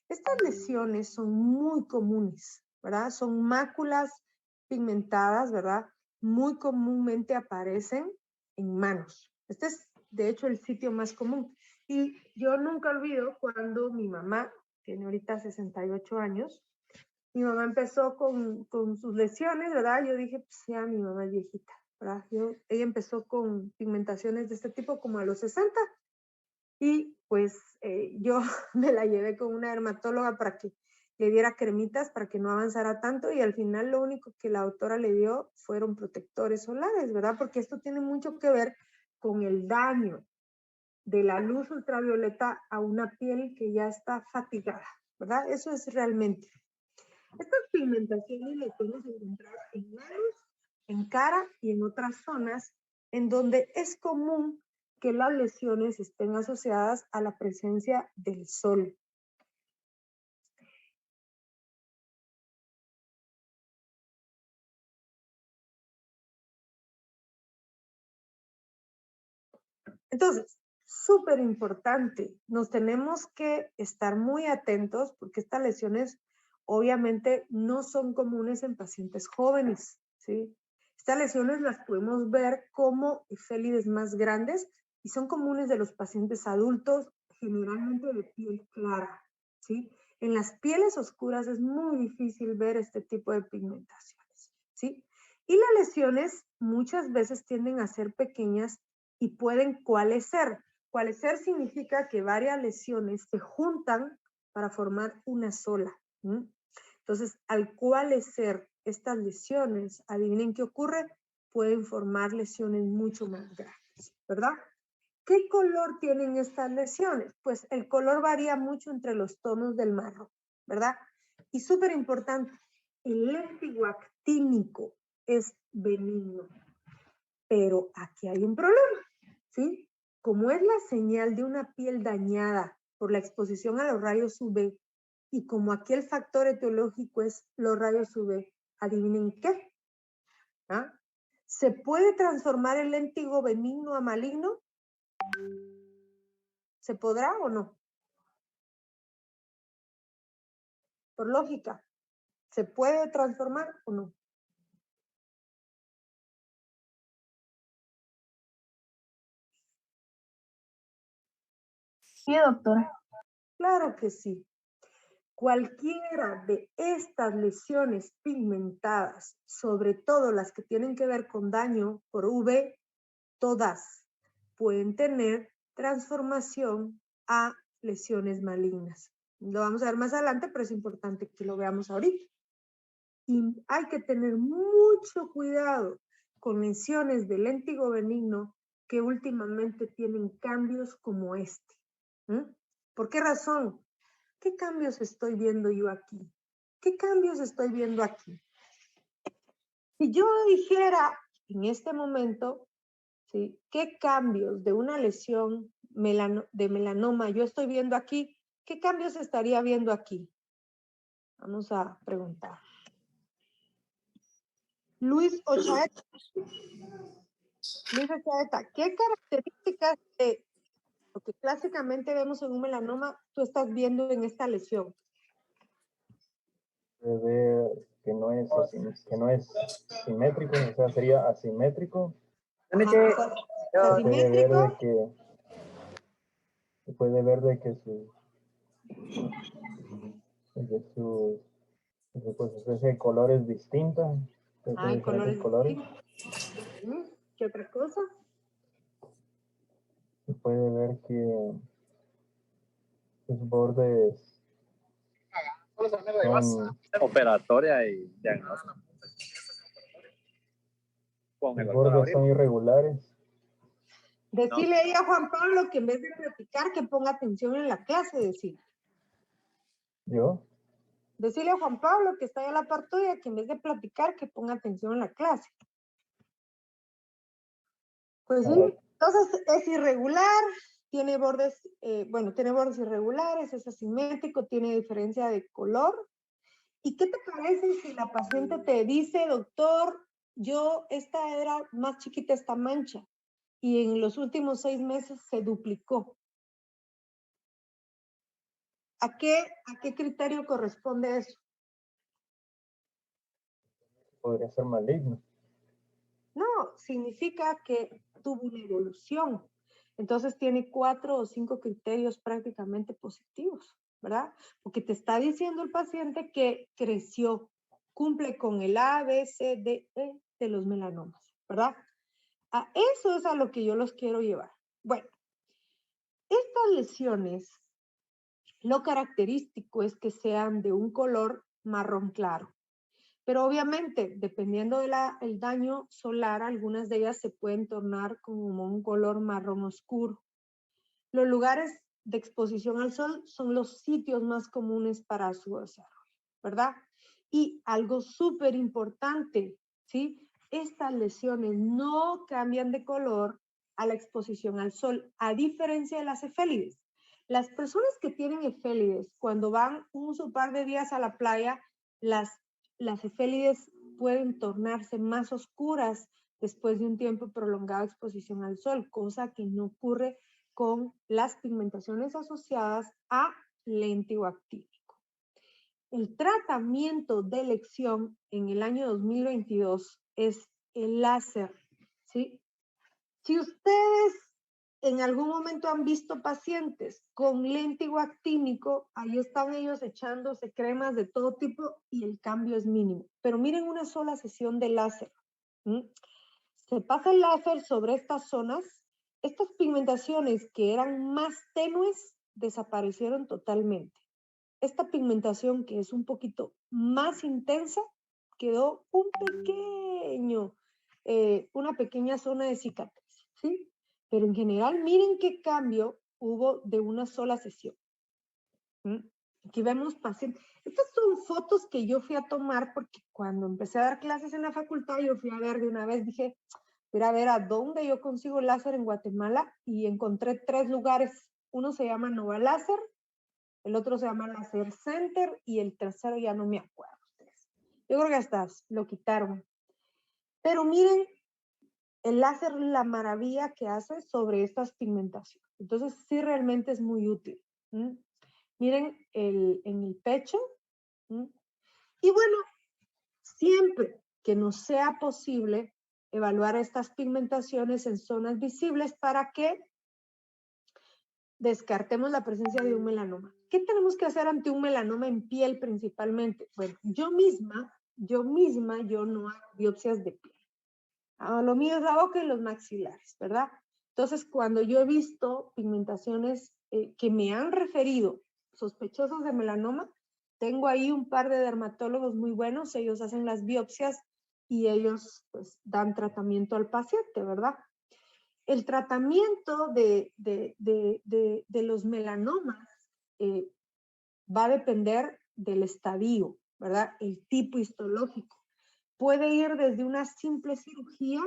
Estas lesiones son muy comunes, ¿verdad? Son máculas pigmentadas, ¿verdad? Muy comúnmente aparecen en manos. Este es, de hecho, el sitio más común. Y yo nunca olvido cuando mi mamá, tiene ahorita 68 años, mi mamá empezó con sus lesiones, ¿verdad? Yo dije, pues ya mi mamá es viejita, ¿verdad? Ella empezó con pigmentaciones de este tipo como a los 60 y pues yo me la llevé con una dermatóloga para que le diera cremitas para que no avanzara tanto y al final lo único que la doctora le dio fueron protectores solares, ¿verdad? Porque esto tiene mucho que ver con el daño de la luz ultravioleta a una piel que ya está fatigada, ¿verdad? Eso es realmente. Estas pigmentaciones las podemos encontrar en manos, en cara y en otras zonas en donde es común que las lesiones estén asociadas a la presencia del sol. Entonces, súper importante, nos tenemos que estar muy atentos porque estas lesiones obviamente no son comunes en pacientes jóvenes, ¿sí? Estas lesiones las podemos ver como efélides más grandes y son comunes de los pacientes adultos, generalmente de piel clara, ¿sí? En las pieles oscuras es muy difícil ver este tipo de pigmentaciones, ¿sí? Y las lesiones muchas veces tienden a ser pequeñas y pueden coalescer. Coalescer significa que varias lesiones se juntan para formar una sola. Entonces, al coalescer estas lesiones, adivinen qué ocurre, pueden formar lesiones mucho más grandes, ¿verdad? ¿Qué color tienen estas lesiones? Pues el color varía mucho entre los tonos del marrón, ¿verdad? Y súper importante, el léntigo actínico es benigno, pero aquí hay un problema, ¿sí? Como es la señal de una piel dañada por la exposición a los rayos UV, y como aquí el factor etiológico es los rayos UV, adivinen qué, ¿ah? ¿Se puede transformar el léntigo benigno a maligno? ¿Se podrá o no? Por lógica, ¿se puede transformar o no? Sí, doctora. Claro que sí. Cualquiera de estas lesiones pigmentadas, sobre todo las que tienen que ver con daño por UV, todas pueden tener transformación a lesiones malignas. Lo vamos a ver más adelante, pero es importante que lo veamos ahorita. Y hay que tener mucho cuidado con lesiones del léntigo benigno que últimamente tienen cambios como este. ¿Por qué razón? ¿Qué cambios estoy viendo yo aquí? ¿Qué cambios estoy viendo aquí? Si yo dijera en este momento, ¿sí?, ¿qué cambios de una lesión de melanoma yo estoy viendo aquí? ¿Qué cambios estaría viendo aquí? Vamos a preguntar. Luis Ochaeta. Luis Ochaeta, ¿qué características de lo que clásicamente vemos en un melanoma tú estás viendo en esta lesión? De ver que no es simétrico, o sea, sería asimétrico. Ajá, Se puede ver asimétrico. se puede ver de que pues, ese color es distinta. Hay colores colores. distintos. ¿Qué otra cosa? Se puede ver que los bordes son, Operatoria y diagnóstico. Con el los doctor bordes son Abril. irregulares. Decirle ahí a Juan Pablo que en vez de platicar, que ponga atención en la clase, decirle. ¿Yo? Decirle a Juan Pablo que está ahí a la par tuya, que en vez de platicar, que ponga atención en la clase. Pues sí, entonces es irregular, tiene bordes, tiene bordes irregulares, es asimétrico, tiene diferencia de color. ¿Y qué te parece si la paciente te dice, doctor, esta era más chiquita esta mancha y en los últimos 6 meses se duplicó? ¿A qué criterio corresponde eso? Podría ser maligno. No, significa que tuvo una evolución. Entonces tiene 4 o 5 criterios prácticamente positivos, ¿verdad? Porque te está diciendo el paciente que creció, cumple con el A, B, C, D, E de los melanomas, ¿verdad? A eso es a lo que yo los quiero llevar. Bueno, estas lesiones, lo característico es que sean de un color marrón claro. Pero obviamente, dependiendo del daño solar, algunas de ellas se pueden tornar como un color marrón oscuro. Los lugares de exposición al sol son los sitios más comunes para su desarrollo, ¿verdad? Y algo súper importante, ¿sí? Estas lesiones no cambian de color a la exposición al sol, a diferencia de las efélides. Las personas que tienen efélides, cuando van un par de días a la playa, las efélides pueden tornarse más oscuras después de un tiempo prolongado de exposición al sol, cosa que no ocurre con las pigmentaciones asociadas a léntigo actínico. El tratamiento de elección en el año 2022 es el láser, ¿sí? Si ustedes en algún momento han visto pacientes con léntigo actínico, ahí están ellos echándose cremas de todo tipo y el cambio es mínimo. Pero miren una sola sesión de láser. Se pasa el láser sobre estas zonas. Estas pigmentaciones que eran más tenues desaparecieron totalmente. Esta pigmentación que es un poquito más intensa quedó una pequeña zona de cicatriz, ¿sí? pero en general miren qué cambio hubo de una sola sesión. Aquí vemos pacientes. Estas son fotos que yo fui a tomar porque cuando empecé a dar clases en la facultad, yo fui a ver de una vez, dije, voy a ver a dónde yo consigo láser en Guatemala y encontré 3 lugares. Uno se llama Nova Láser, el otro se llama Láser Center y el tercero ya no me acuerdo. Yo creo que hasta lo quitaron. Pero miren el láser, la maravilla que hace sobre estas pigmentaciones. Entonces sí realmente es muy útil. Miren en el pecho. Y bueno, siempre que nos sea posible evaluar estas pigmentaciones en zonas visibles para que descartemos la presencia de un melanoma. ¿Qué tenemos que hacer ante un melanoma en piel principalmente? Bueno, yo no hago biopsias de piel. Lo mío es la boca y los maxilares, ¿verdad? Entonces, cuando yo he visto pigmentaciones que me han referido sospechosos de melanoma, tengo ahí un par de dermatólogos muy buenos, ellos hacen las biopsias y ellos pues dan tratamiento al paciente, ¿verdad? El tratamiento de los melanomas va a depender del estadio, ¿verdad? El tipo histológico. Puede ir desde una simple cirugía,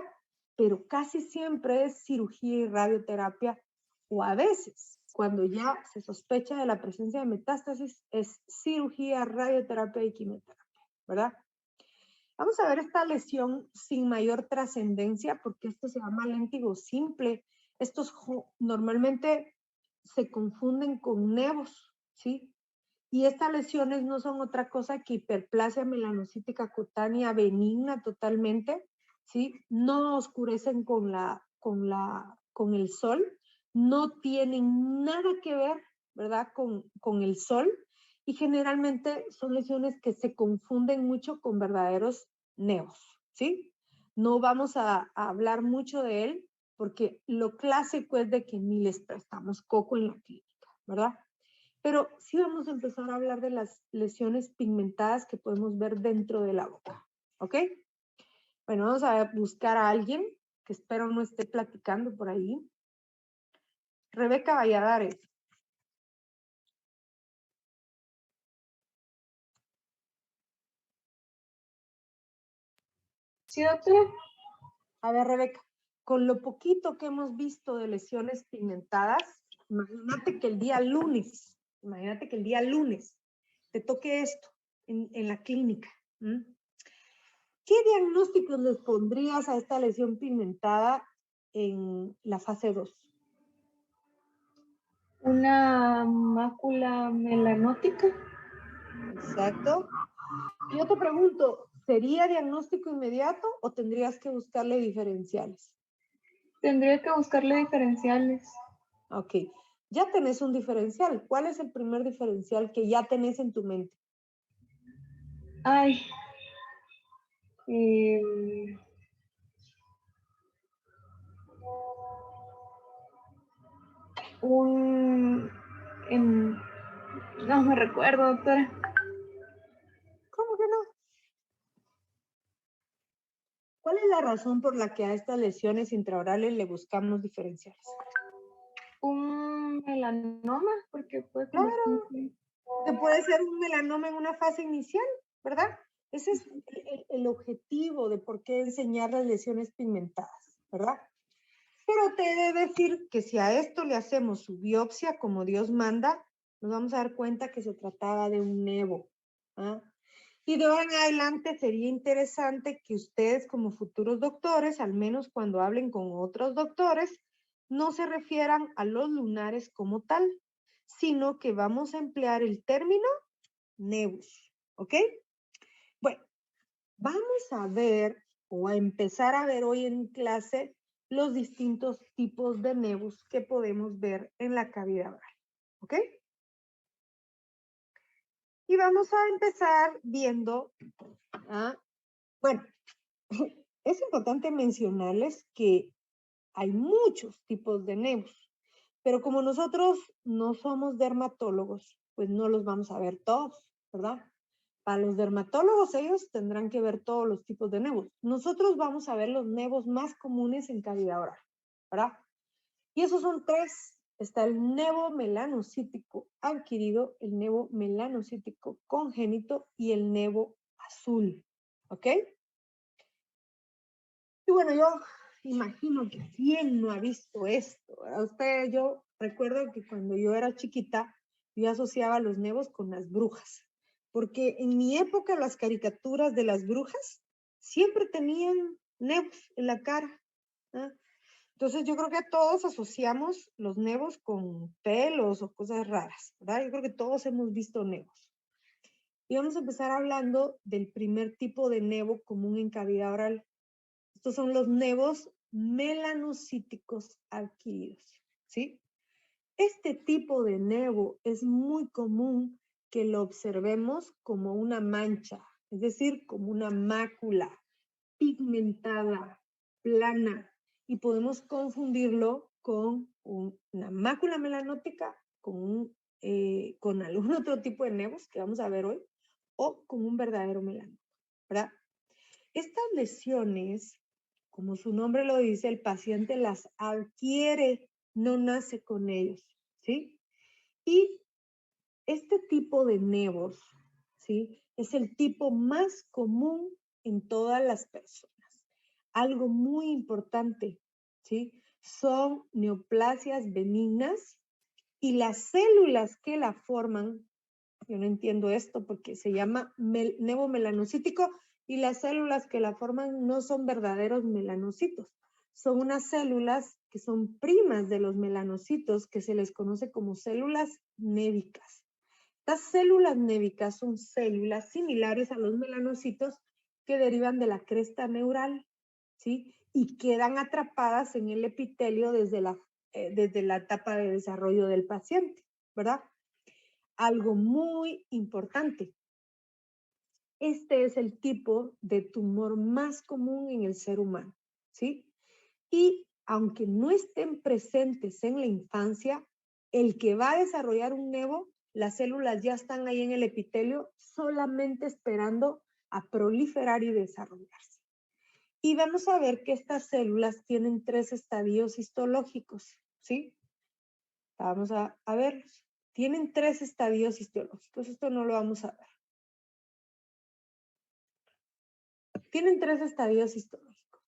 pero casi siempre es cirugía y radioterapia, o a veces, cuando ya se sospecha de la presencia de metástasis, es cirugía, radioterapia y quimioterapia, ¿verdad? Vamos a ver esta lesión sin mayor trascendencia, porque esto se llama léntigo simple. Estos normalmente se confunden con nevos, ¿sí? Y estas lesiones no son otra cosa que hiperplasia melanocítica cutánea benigna totalmente, ¿sí? No oscurecen con el sol, no tienen nada que ver, ¿verdad? Con el sol, y generalmente son lesiones que se confunden mucho con verdaderos nevos, ¿sí? No vamos a hablar mucho de él, porque lo clásico es de que ni les prestamos coco en la clínica, ¿verdad? Pero sí vamos a empezar a hablar de las lesiones pigmentadas que podemos ver dentro de la boca, ¿ok? Bueno, vamos a buscar a alguien que espero no esté platicando por ahí. Rebeca Valladares. Sí, doctora. A ver, Rebeca, con lo poquito que hemos visto de lesiones pigmentadas, imagínate que el día lunes te toque esto en la clínica. ¿Qué diagnósticos les pondrías a esta lesión pigmentada en la fase 2? Una mácula melanótica. Exacto. Yo te pregunto, ¿sería diagnóstico inmediato o tendrías que buscarle diferenciales? Tendría que buscarle diferenciales. Ok, ya tenés un diferencial. ¿Cuál es el primer diferencial que ya tenés en tu mente? Ay. No me recuerdo, doctora. ¿Cómo que no? ¿Cuál es la razón por la que a estas lesiones intraorales le buscamos diferenciales? Un melanoma, porque puede Claro, convertirse. que puede ser un melanoma en una fase inicial, ¿verdad? Ese es el objetivo de por qué enseñar las lesiones pigmentadas, ¿verdad? Pero te he de decir que si a esto le hacemos su biopsia como Dios manda, nos vamos a dar cuenta que se trataba de un nevo. ¿Ah? Y de ahora en adelante sería interesante que ustedes como futuros doctores, al menos cuando hablen con otros doctores, no se refieran a los lunares como tal, sino que vamos a emplear el término nevus, ¿ok? Bueno, vamos a ver o a empezar a ver hoy en clase los distintos tipos de nevus que podemos ver en la cavidad oral, ¿ok? Y vamos a empezar viendo, bueno, es importante mencionarles que hay muchos tipos de nevus, pero como nosotros no somos dermatólogos, pues no los vamos a ver todos, ¿verdad? Para los dermatólogos, ellos tendrán que ver todos los tipos de nevos. Nosotros vamos a ver los nevos más comunes en cavidad oral, ¿verdad? Y esos son tres. Está el nevo melanocítico adquirido, el nevo melanocítico congénito y el nevo azul. ¿Ok? Y bueno, yo imagino que quién no ha visto esto, ¿verdad? Yo recuerdo que cuando yo era chiquita, yo asociaba los nevos con las brujas, porque en mi época las caricaturas de las brujas siempre tenían nevos en la cara, ¿ah? Entonces yo creo que todos asociamos los nevos con pelos o cosas raras, ¿verdad? Yo creo que todos hemos visto nevos. Y vamos a empezar hablando del primer tipo de nevo común en cavidad oral. Estos son los nevos melanocíticos adquiridos, ¿sí? Este tipo de nevo es muy común que lo observemos como una mancha, es decir, como una mácula pigmentada, plana, y podemos confundirlo con una mácula melanótica, con algún otro tipo de nevos que vamos a ver hoy, o con un verdadero melanoma, ¿verdad? Estas lesiones, como su nombre lo dice, el paciente las adquiere, no nace con ellos, ¿sí? Y este tipo de nevos, ¿sí? Es el tipo más común en todas las personas. Algo muy importante, ¿sí? Son neoplasias benignas y las células que la forman, yo no entiendo esto porque se llama nevo melanocítico, y las células que la forman no son verdaderos melanocitos. Son unas células que son primas de los melanocitos que se les conoce como células névicas. Estas células névicas son células similares a los melanocitos que derivan de la cresta neural, ¿sí? Y quedan atrapadas en el epitelio desde la etapa de desarrollo del paciente, ¿verdad? Algo muy importante. Este es el tipo de tumor más común en el ser humano, ¿sí? Y aunque no estén presentes en la infancia, el que va a desarrollar un nevo, las células ya están ahí en el epitelio solamente esperando a proliferar y desarrollarse. Y vamos a ver que estas células tienen 3 estadios histológicos, ¿sí? Vamos a verlos. Tienen 3 estadios histológicos. Esto no lo vamos a ver. Tienen 3 estadios histológicos.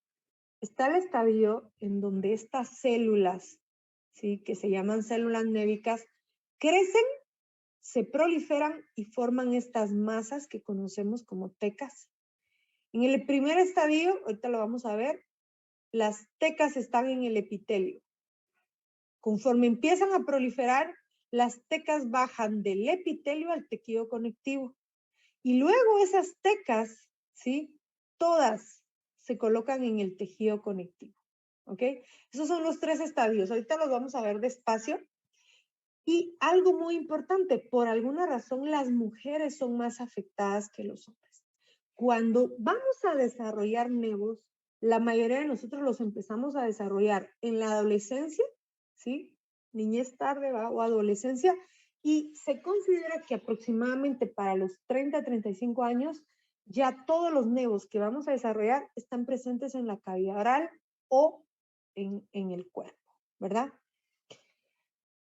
Está el estadio en donde estas células, ¿sí? Que se llaman células névicas, crecen, se proliferan y forman estas masas que conocemos como tecas. En el primer estadio, ahorita lo vamos a ver, las tecas están en el epitelio. Conforme empiezan a proliferar, las tecas bajan del epitelio al tejido conectivo. Y luego esas tecas, ¿sí? Todas se colocan en el tejido conectivo. ¿Ok? Esos son los 3 estadios. Ahorita los vamos a ver despacio. Y algo muy importante, por alguna razón las mujeres son más afectadas que los hombres. Cuando vamos a desarrollar nevos, la mayoría de nosotros los empezamos a desarrollar en la adolescencia, ¿sí? Niñez tarde, ¿va? O adolescencia, y se considera que aproximadamente para los 30 a 35 años ya todos los nevos que vamos a desarrollar están presentes en la cavidad oral o en el cuerpo, ¿verdad?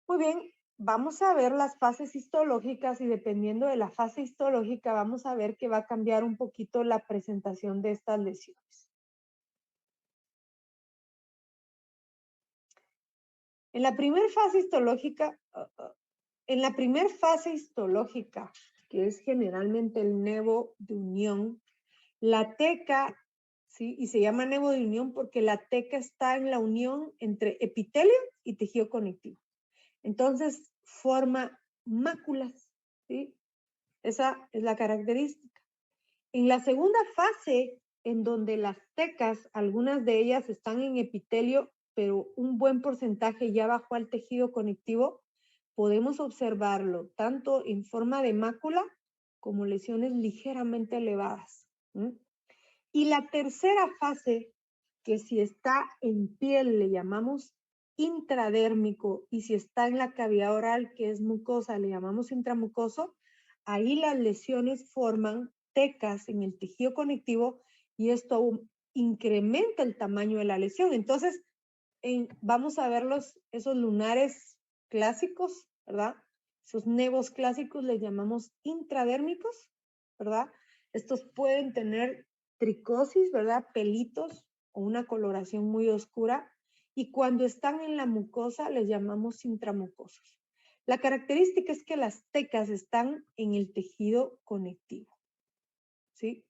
Muy bien, vamos a ver las fases histológicas y dependiendo de la fase histológica vamos a ver que va a cambiar un poquito la presentación de estas lesiones. En la primera fase histológica, que es generalmente el nevo de unión, la teca, ¿sí? Y se llama nevo de unión porque la teca está en la unión entre epitelio y tejido conectivo. Entonces forma máculas, ¿sí? Esa es la característica. En la segunda fase, en donde las tecas, algunas de ellas están en epitelio, pero un buen porcentaje ya bajó al tejido conectivo, podemos observarlo tanto en forma de mácula como lesiones ligeramente elevadas. Y la tercera fase, que si está en piel le llamamos intradérmico y si está en la cavidad oral, que es mucosa, le llamamos intramucoso, ahí las lesiones forman tecas en el tejido conectivo y esto incrementa el tamaño de la lesión. Entonces, vamos a ver esos lunares clásicos, ¿verdad? Esos nevos clásicos les llamamos intradérmicos, ¿verdad? Estos pueden tener tricosis, ¿verdad? Pelitos o una coloración muy oscura. Y cuando están en la mucosa les llamamos intramucosos. La característica es que las tecas están en el tejido conectivo, ¿sí?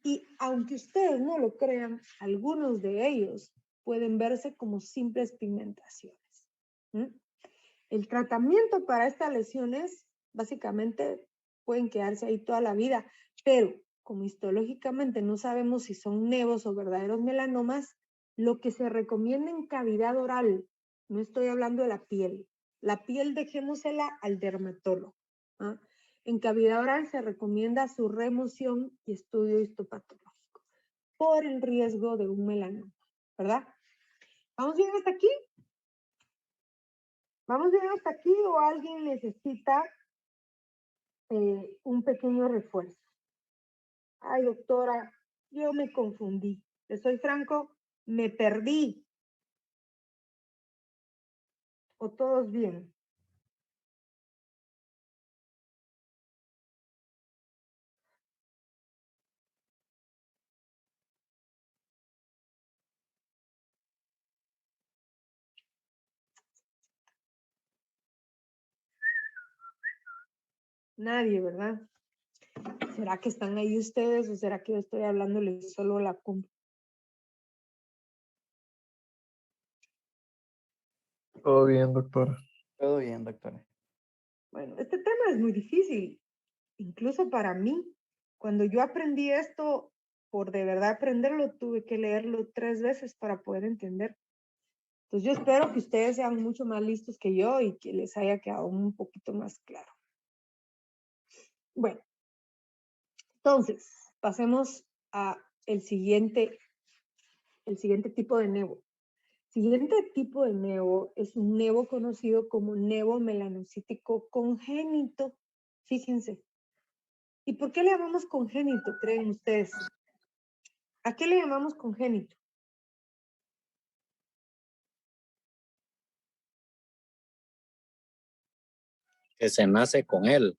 Y aunque ustedes no lo crean, algunos de ellos pueden verse como simples pigmentaciones. El tratamiento para estas lesiones, básicamente, pueden quedarse ahí toda la vida, pero como histológicamente no sabemos si son nevos o verdaderos melanomas, lo que se recomienda en cavidad oral, no estoy hablando de la piel dejémosela al dermatólogo. ¿Ah? En cavidad oral se recomienda su remoción y estudio histopatológico por el riesgo de un melanoma, ¿verdad? ¿Vamos bien hasta aquí? ¿Vamos bien hasta aquí o alguien necesita un pequeño refuerzo? Ay, doctora, yo me confundí. Le soy franco, me perdí. ¿O todos bien? Nadie, ¿verdad? ¿Será que están ahí ustedes o será que yo estoy hablándoles solo a la cumbre? Todo bien, doctora. Todo bien, doctora. Bueno, este tema es muy difícil, incluso para mí. Cuando yo aprendí esto, por de verdad aprenderlo, tuve que leerlo 3 veces para poder entender. Entonces yo espero que ustedes sean mucho más listos que yo y que les haya quedado un poquito más claro. Bueno, entonces pasemos a el siguiente tipo de nevo. Siguiente tipo de nevo es un nevo conocido como nevo melanocítico congénito. Fíjense. ¿Y por qué le llamamos congénito, creen ustedes? ¿A qué le llamamos congénito? Que se nace con él.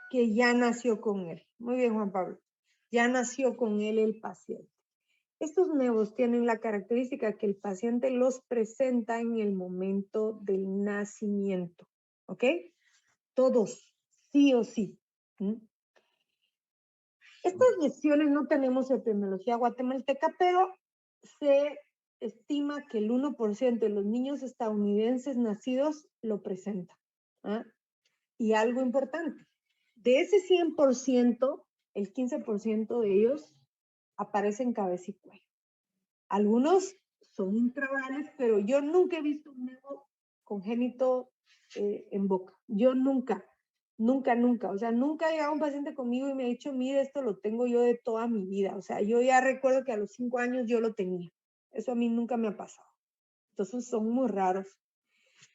Que ya nació con él. Muy bien, Juan Pablo. Ya nació con él el paciente. Estos nevos tienen la característica que el paciente los presenta en el momento del nacimiento. ¿Ok? Todos, sí o sí. Estas lesiones no tenemos epidemiología guatemalteca, pero se estima que el 1% de los niños estadounidenses nacidos lo presentan. ¿Ah? Y algo importante, de ese 100%, el 15% de ellos aparecen cabeza y cuello. Algunos son intraorales, pero yo nunca he visto un nevo congénito en boca. Yo nunca. O sea, nunca ha llegado un paciente conmigo y me ha dicho, mire, esto lo tengo yo de toda mi vida. O sea, yo ya recuerdo que a los 5 años yo lo tenía. Eso a mí nunca me ha pasado. Entonces son muy raros.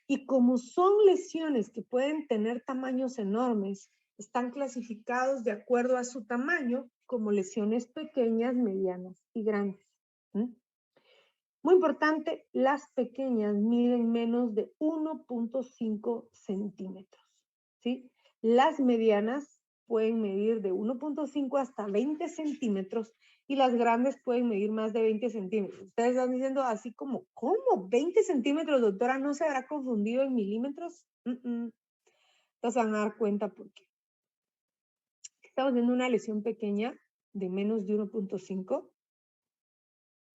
Y como son lesiones que pueden tener tamaños enormes, están clasificados de acuerdo a su tamaño como lesiones pequeñas, medianas y grandes. Muy importante, las pequeñas miden menos de 1.5 centímetros. ¿Sí? Las medianas pueden medir de 1.5 hasta 20 centímetros y las grandes pueden medir más de 20 centímetros. Ustedes están diciendo así como, ¿cómo? 20 centímetros, doctora, ¿no se habrá confundido en milímetros? Entonces van a dar cuenta por qué. Estamos viendo una lesión pequeña de menos de 1.5.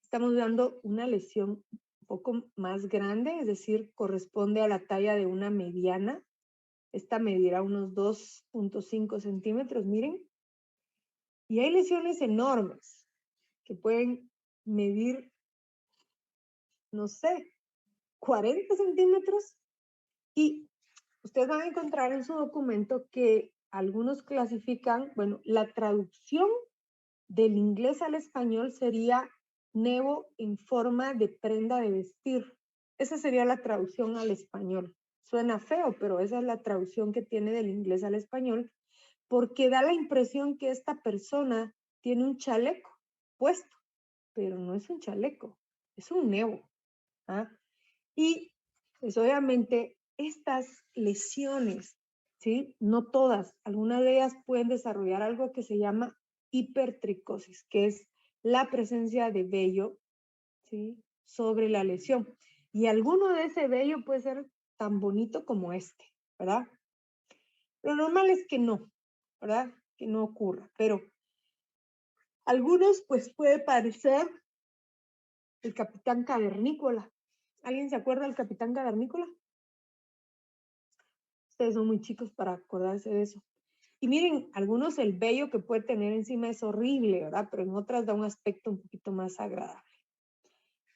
Estamos dando una lesión un poco más grande, es decir, corresponde a la talla de una mediana. Esta medirá unos 2.5 centímetros, miren. Y hay lesiones enormes que pueden medir, no sé, 40 centímetros. Y ustedes van a encontrar en su documento que algunos clasifican, bueno, la traducción del inglés al español sería nevo en forma de prenda de vestir. Esa sería la traducción al español. Suena feo, pero esa es la traducción que tiene del inglés al español, porque da la impresión que esta persona tiene un chaleco puesto, pero no es un chaleco, es un nevo. ¿Ah? Y pues obviamente estas lesiones, ¿sí? No todas, algunas de ellas pueden desarrollar algo que se llama hipertricosis, que es la presencia de vello, ¿sí? Sobre la lesión. Y alguno de ese vello puede ser tan bonito como este, ¿verdad? Lo normal es que no, ¿verdad? Que no ocurra, pero algunos pues puede parecer el Capitán Cavernícola. ¿Alguien se acuerda del Capitán Cavernícola? Ustedes son muy chicos para acordarse de eso. Y miren, algunos el vello que puede tener encima es horrible, ¿verdad? Pero en otras da un aspecto un poquito más agradable.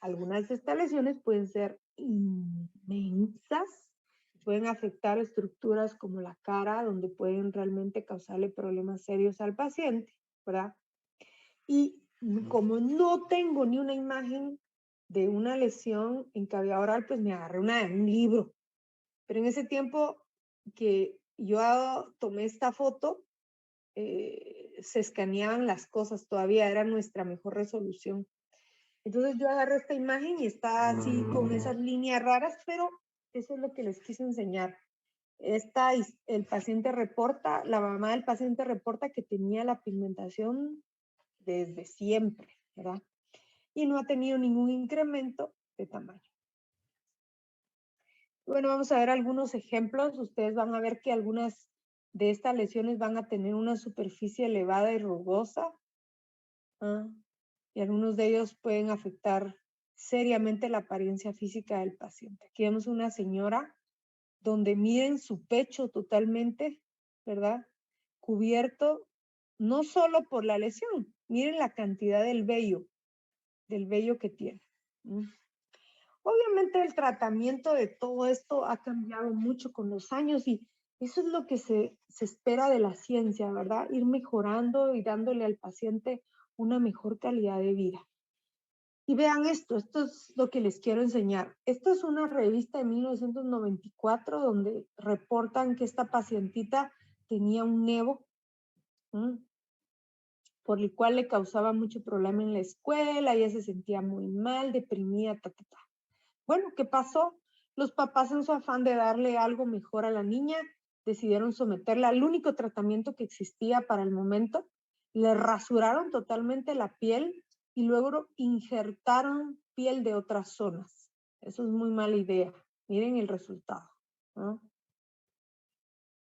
Algunas de estas lesiones pueden ser inmensas, pueden afectar estructuras como la cara, donde pueden realmente causarle problemas serios al paciente, ¿verdad? Y como no tengo ni una imagen de una lesión en cavidad oral, pues me agarré una de un libro. Pero en ese tiempo que yo tomé esta foto, se escaneaban las cosas, todavía era nuestra mejor resolución. Entonces yo agarré esta imagen y está así con esas líneas raras, pero eso es lo que les quise enseñar. El paciente reporta, la mamá del paciente reporta que tenía la pigmentación desde siempre, ¿verdad? Y no ha tenido ningún incremento de tamaño. Bueno, vamos a ver algunos ejemplos. Ustedes van a ver que algunas de estas lesiones van a tener una superficie elevada y rugosa. Y algunos de ellos pueden afectar seriamente la apariencia física del paciente. Aquí vemos una señora donde miren su pecho totalmente, ¿verdad? Cubierto no solo por la lesión, miren la cantidad del vello que tiene. Obviamente el tratamiento de todo esto ha cambiado mucho con los años y eso es lo que se espera de la ciencia, ¿verdad? Ir mejorando y dándole al paciente una mejor calidad de vida. Y vean esto es lo que les quiero enseñar. Esto es una revista de 1994 donde reportan que esta pacientita tenía un nevo, por el cual le causaba mucho problema en la escuela, ella se sentía muy mal, deprimida, Bueno, ¿qué pasó? Los papás, en su afán de darle algo mejor a la niña, decidieron someterla al único tratamiento que existía para el momento. Le rasuraron totalmente la piel y luego injertaron piel de otras zonas. Eso es muy mala idea. Miren el resultado, ¿no?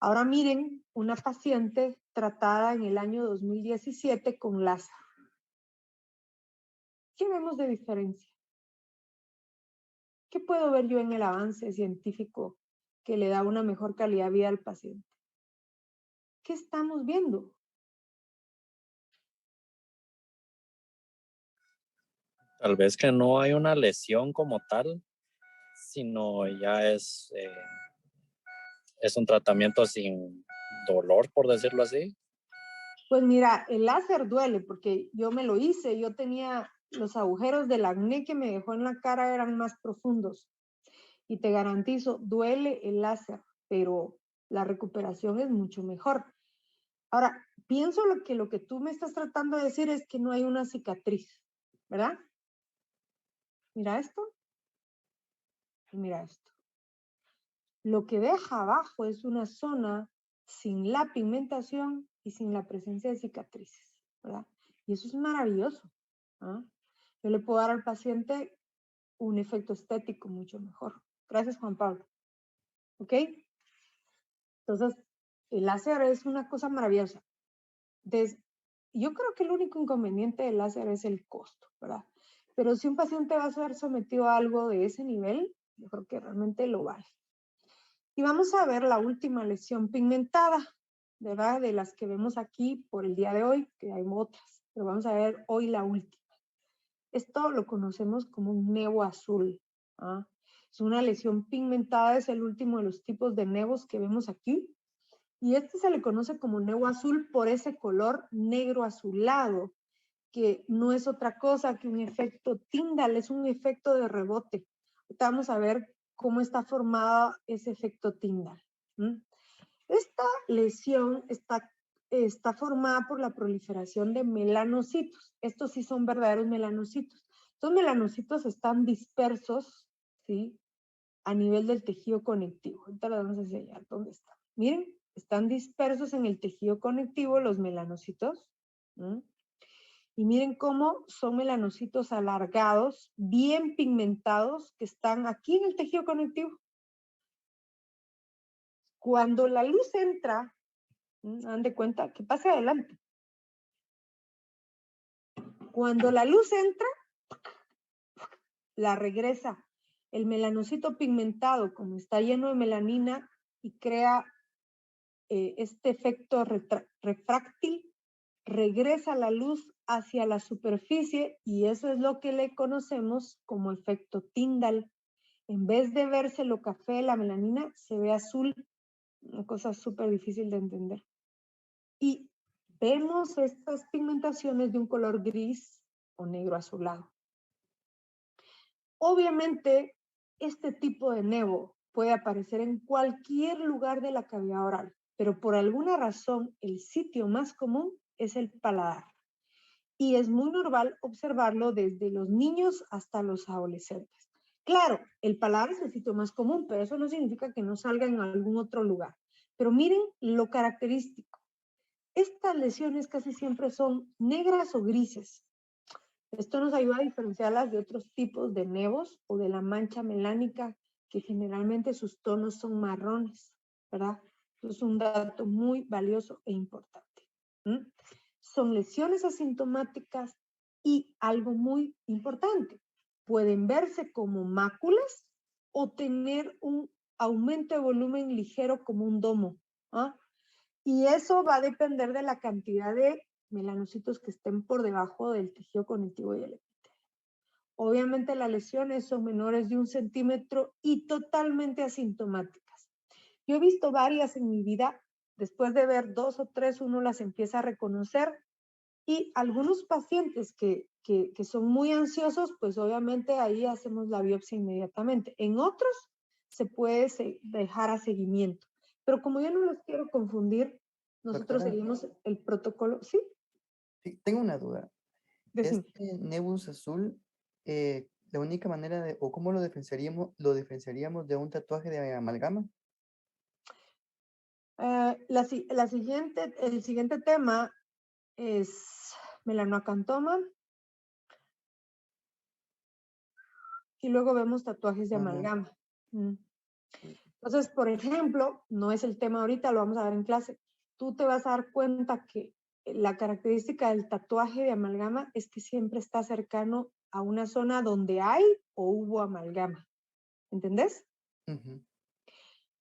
Ahora miren una paciente tratada en el año 2017 con láser. ¿Qué vemos de diferencia? ¿Qué puedo ver yo en el avance científico que le da una mejor calidad de vida al paciente? ¿Qué estamos viendo? Tal vez que no hay una lesión como tal, sino ya es un tratamiento sin dolor, por decirlo así. Pues mira, el láser duele porque yo me lo hice, yo tenía los agujeros del acné que me dejó en la cara eran más profundos y te garantizo, duele el láser, pero la recuperación es mucho mejor. Ahora, pienso lo que tú me estás tratando de decir es que no hay una cicatriz, ¿verdad? Mira esto y mira esto. Lo que deja abajo es una zona sin la pigmentación y sin la presencia de cicatrices, ¿verdad? Y eso es maravilloso. ¿Ah? Yo le puedo dar al paciente un efecto estético mucho mejor. Gracias, Juan Pablo. ¿Ok? Entonces, el láser es una cosa maravillosa. Yo creo que el único inconveniente del láser es el costo, ¿verdad? Pero si un paciente va a ser sometido a algo de ese nivel, yo creo que realmente lo vale. Y vamos a ver la última lesión pigmentada, ¿verdad? De las que vemos aquí por el día de hoy, que hay otras, pero vamos a ver hoy la última. Esto lo conocemos como un nevo azul. ¿Ah? Es una lesión pigmentada, es el último de los tipos de nevos que vemos aquí. Y este se le conoce como nevo azul por ese color negro azulado, que no es otra cosa que un efecto Tyndall, es un efecto de rebote. Ahorita vamos a ver cómo está formado ese efecto Tyndall. Esta lesión está formada por la proliferación de melanocitos. Estos sí son verdaderos melanocitos. Estos melanocitos están dispersos, ¿sí? a nivel del tejido conectivo. Ahorita lo vamos a enseñar dónde está. Miren, están dispersos en el tejido conectivo los melanocitos. ¿Mm? Y miren cómo son melanocitos alargados, bien pigmentados, que están aquí en el tejido conectivo. Cuando la luz entra, hagan de cuenta que pase adelante. Cuando la luz entra, la regresa. El melanocito pigmentado, como está lleno de melanina y crea este efecto refráctil, regresa la luz hacia la superficie y eso es lo que le conocemos como efecto Tyndall. En vez de verse lo café, la melanina, se ve azul, una cosa súper difícil de entender. Y vemos estas pigmentaciones de un color gris o negro azulado. Obviamente, este tipo de nevo puede aparecer en cualquier lugar de la cavidad oral, pero por alguna razón el sitio más común es el paladar. Y es muy normal observarlo desde los niños hasta los adolescentes. Claro, el paladar es el sitio más común, pero eso no significa que no salga en algún otro lugar. Pero miren lo característico. Estas lesiones casi siempre son negras o grises. Esto nos ayuda a diferenciarlas de otros tipos de nevos o de la mancha melánica, que generalmente sus tonos son marrones, ¿verdad? Eso es un dato muy valioso e importante. Son lesiones asintomáticas y algo muy importante, pueden verse como máculas o tener un aumento de volumen ligero como un domo. Y eso va a depender de la cantidad de melanocitos que estén por debajo del tejido conectivo y el epitelio. Obviamente las lesiones son menores de 1 centímetro y totalmente asintomáticas. Yo he visto varias en mi vida. Después de ver 2 o 3, uno las empieza a reconocer. Y algunos pacientes que son muy ansiosos, pues obviamente ahí hacemos la biopsia inmediatamente. En otros se puede dejar a seguimiento. Pero como yo no los quiero confundir, nosotros Doctora, seguimos el protocolo. ¿Sí? sí, tengo una duda. Decime. Este Nebus azul, la única manera de, o cómo lo diferenciaríamos de un tatuaje de amalgama. El siguiente tema es melanoacantoma. Y luego vemos tatuajes de amalgama. Entonces, por ejemplo, no es el tema ahorita, lo vamos a ver en clase. Tú te vas a dar cuenta que la característica del tatuaje de amalgama es que siempre está cercano a una zona donde hay o hubo amalgama. ¿Entendés?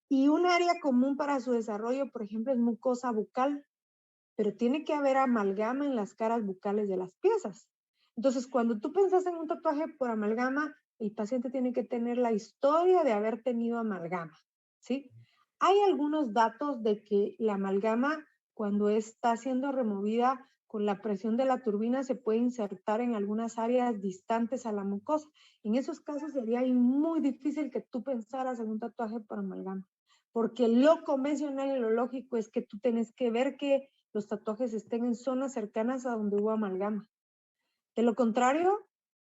Y un área común para su desarrollo, por ejemplo, es mucosa bucal, pero tiene que haber amalgama en las caras bucales de las piezas. Entonces, cuando tú pensás en un tatuaje por amalgama, el paciente tiene que tener la historia de haber tenido amalgama, ¿sí? Hay algunos datos de que la amalgama, cuando está siendo removida con la presión de la turbina, se puede insertar en algunas áreas distantes a la mucosa. En esos casos sería muy difícil que tú pensaras en un tatuaje por amalgama, porque lo convencional y lo lógico es que tú tienes que ver que los tatuajes estén en zonas cercanas a donde hubo amalgama. De lo contrario,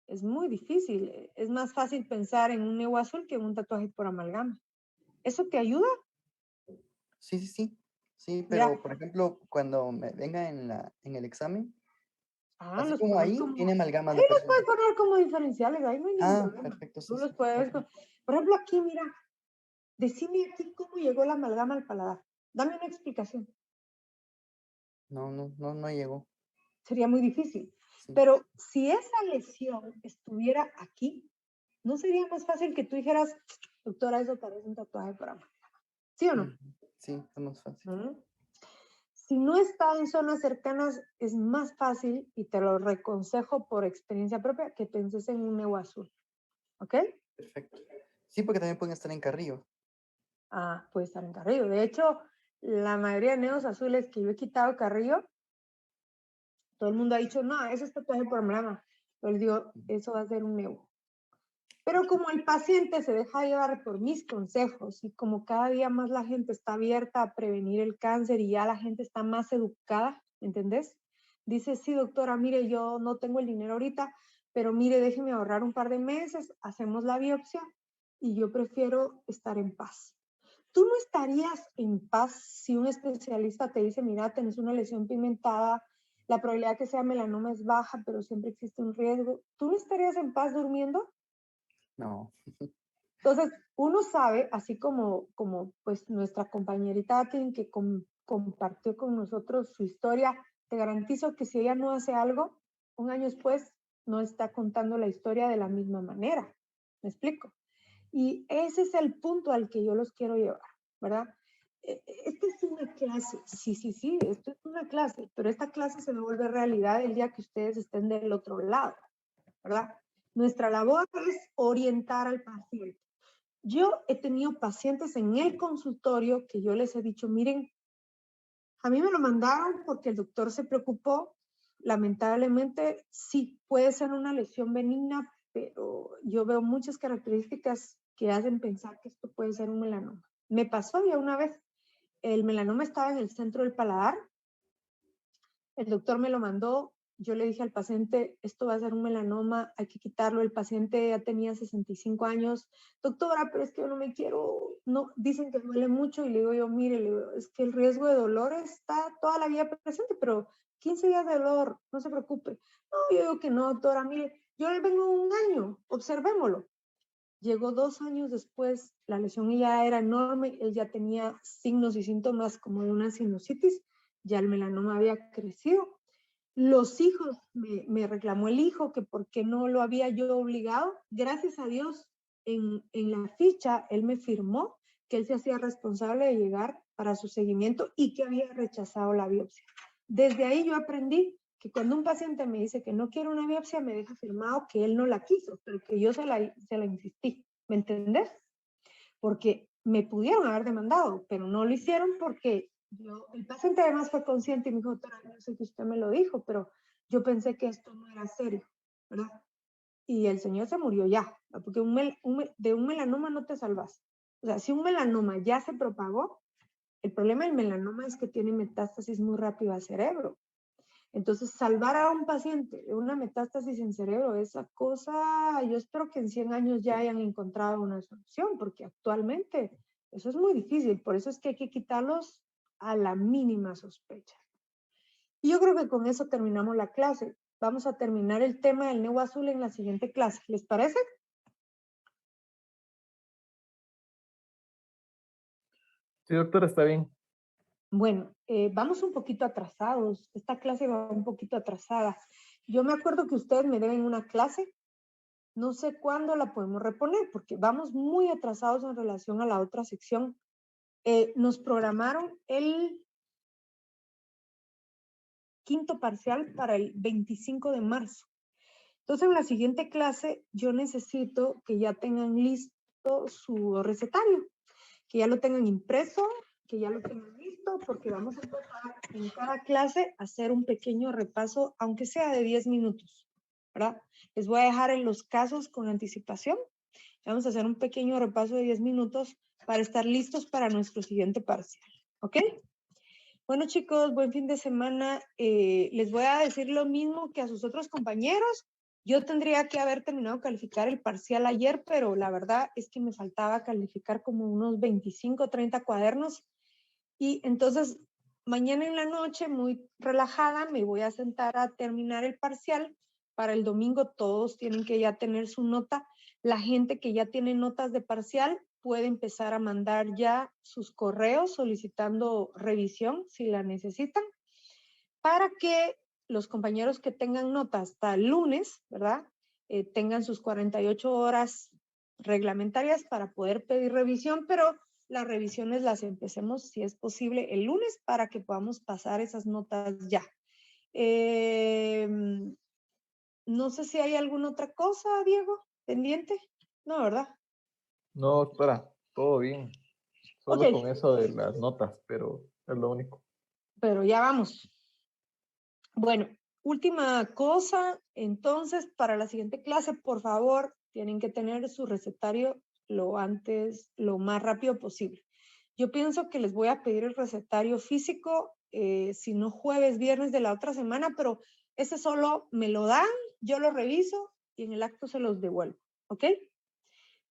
es muy difícil. Es más fácil pensar en un nevo azul que en un tatuaje por amalgama. ¿Eso te ayuda? Sí, pero por ejemplo, cuando me venga en el examen, así los como pones ahí, como... tiene amalgama Ahí de los presión. puedes poner como diferenciales, ahí no hay ningún problema. Perfecto, Tú sí. los puedes... Ok. Por ejemplo, aquí, mira, decime aquí cómo llegó la amalgama al paladar. Dame una explicación. No llegó. Sería muy difícil. Sí. Pero si esa lesión estuviera aquí, ¿no sería más fácil que tú dijeras, doctora, eso parece un tatuaje por amalgama? ¿Sí o no? Sí, es más fácil. Si no está en zonas cercanas, es más fácil, y te lo reconsejo por experiencia propia, que penses en un nevo azul. ¿Ok? Perfecto. Sí, porque también pueden estar en Carrillo. Puede estar en Carrillo. De hecho, la mayoría de nevos azules que yo he quitado Carrillo, todo el mundo ha dicho, no, eso es tatuaje por amalgama. Yo les digo, eso va a ser un nevo. Pero como el paciente se deja llevar por mis consejos y como cada día más la gente está abierta a prevenir el cáncer y ya la gente está más educada, ¿entendés? Dice, sí, doctora, mire, yo no tengo el dinero ahorita, pero mire, déjeme ahorrar un par de meses, hacemos la biopsia y yo prefiero estar en paz. ¿Tú no estarías en paz si un especialista te dice, mira, tenés una lesión pigmentada, la probabilidad que sea melanoma es baja, pero siempre existe un riesgo? ¿Tú no estarías en paz durmiendo? No. Entonces, uno sabe, así como pues nuestra compañerita Atin, que compartió con nosotros su historia, te garantizo que si ella no hace algo, un año después no está contando la historia de la misma manera. ¿Me explico? Y ese es el punto al que yo los quiero llevar, ¿verdad? Esta es una clase, sí, esto es una clase, pero esta clase se va a volver realidad el día que ustedes estén del otro lado, ¿verdad? Nuestra labor es orientar al paciente. Yo he tenido pacientes en el consultorio que yo les he dicho, miren, a mí me lo mandaron porque el doctor se preocupó. Lamentablemente, sí, puede ser una lesión benigna, pero yo veo muchas características que hacen pensar que esto puede ser un melanoma. Me pasó ya una vez, el melanoma estaba en el centro del paladar, el doctor me lo mandó, yo le dije al paciente, esto va a ser un melanoma, hay que quitarlo. El paciente ya tenía 65 años. Doctora, pero es que yo no me quiero, no, dicen que duele mucho. Y le digo yo, mire, le digo, es que el riesgo de dolor está toda la vida presente, pero 15 días de dolor, no se preocupe. No, yo digo que no, doctora, mire, yo le vengo un año, observémoslo. Llegó 2 años después, la lesión ya era enorme, él ya tenía signos y síntomas como de una sinusitis, ya el melanoma había crecido. Los hijos, me reclamó el hijo que por qué no lo había yo obligado. Gracias a Dios, en la ficha, él me firmó que él se hacía responsable de llegar para su seguimiento y que había rechazado la biopsia. Desde ahí yo aprendí que cuando un paciente me dice que no quiere una biopsia, me deja firmado que él no la quiso, pero que yo se la insistí. ¿Me entendés? Porque me pudieron haber demandado, pero no lo hicieron porque el paciente además fue consciente y me dijo, doctora, yo sé que usted me lo dijo, pero yo pensé que esto no era serio, ¿verdad? Y el señor se murió ya, porque de un melanoma no te salvas. O sea, si un melanoma ya se propagó, el problema del melanoma es que tiene metástasis muy rápido al cerebro. Entonces, salvar a un paciente de una metástasis en cerebro, esa cosa, yo espero que en 100 años ya hayan encontrado una solución, porque actualmente eso es muy difícil. Por eso es que hay que quitarlos a la mínima sospecha. Y yo creo que con eso terminamos la clase. Vamos a terminar el tema del neo azul en la siguiente clase. ¿Les parece? Sí, doctora, está bien. Bueno, vamos un poquito atrasados. Esta clase va un poquito atrasada. Yo me acuerdo que ustedes me deben una clase. No sé cuándo la podemos reponer porque vamos muy atrasados en relación a la otra sección. Nos programaron el quinto parcial para el 25 de marzo. Entonces, en la siguiente clase, yo necesito que ya tengan listo su recetario, que ya lo tengan impreso, que ya lo tengan listo, porque vamos a empezar en cada clase a hacer un pequeño repaso, aunque sea de 10 minutos, ¿verdad? Les voy a dejar en los casos con anticipación. Vamos a hacer un pequeño repaso de 10 minutos para estar listos para nuestro siguiente parcial, ¿ok? Bueno, chicos, buen fin de semana. Les voy a decir lo mismo que a sus otros compañeros. Yo tendría que haber terminado de calificar el parcial ayer, pero la verdad es que me faltaba calificar como unos 25, 30 cuadernos. Y entonces, mañana en la noche, muy relajada, me voy a sentar a terminar el parcial. Para el domingo todos tienen que ya tener su nota. La gente que ya tiene notas de parcial puede empezar a mandar ya sus correos solicitando revisión si la necesitan, para que los compañeros que tengan notas hasta el lunes, ¿verdad? Tengan sus 48 horas reglamentarias para poder pedir revisión, pero las revisiones las empecemos, si es posible, el lunes para que podamos pasar esas notas ya. No sé si hay alguna otra cosa, Diego, pendiente. No, ¿verdad? No, doctora, todo bien. Solo Ok. con eso de las notas, pero es lo único. Pero ya vamos. Bueno, última cosa, entonces, para la siguiente clase, por favor, tienen que tener su recetario lo más rápido posible. Yo pienso que les voy a pedir el recetario físico, si no jueves, viernes de la otra semana, pero ese solo me lo dan, yo lo reviso y en el acto se los devuelvo, ¿ok?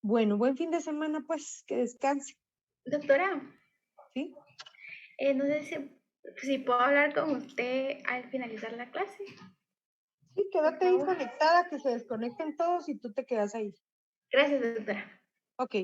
Bueno, buen fin de semana, pues, que descanse. Doctora, ¿Sí? no sé si puedo hablar con usted al finalizar la clase. Sí, quédate ahí conectada, que se desconecten todos y tú te quedas ahí. Gracias, doctora. Ok.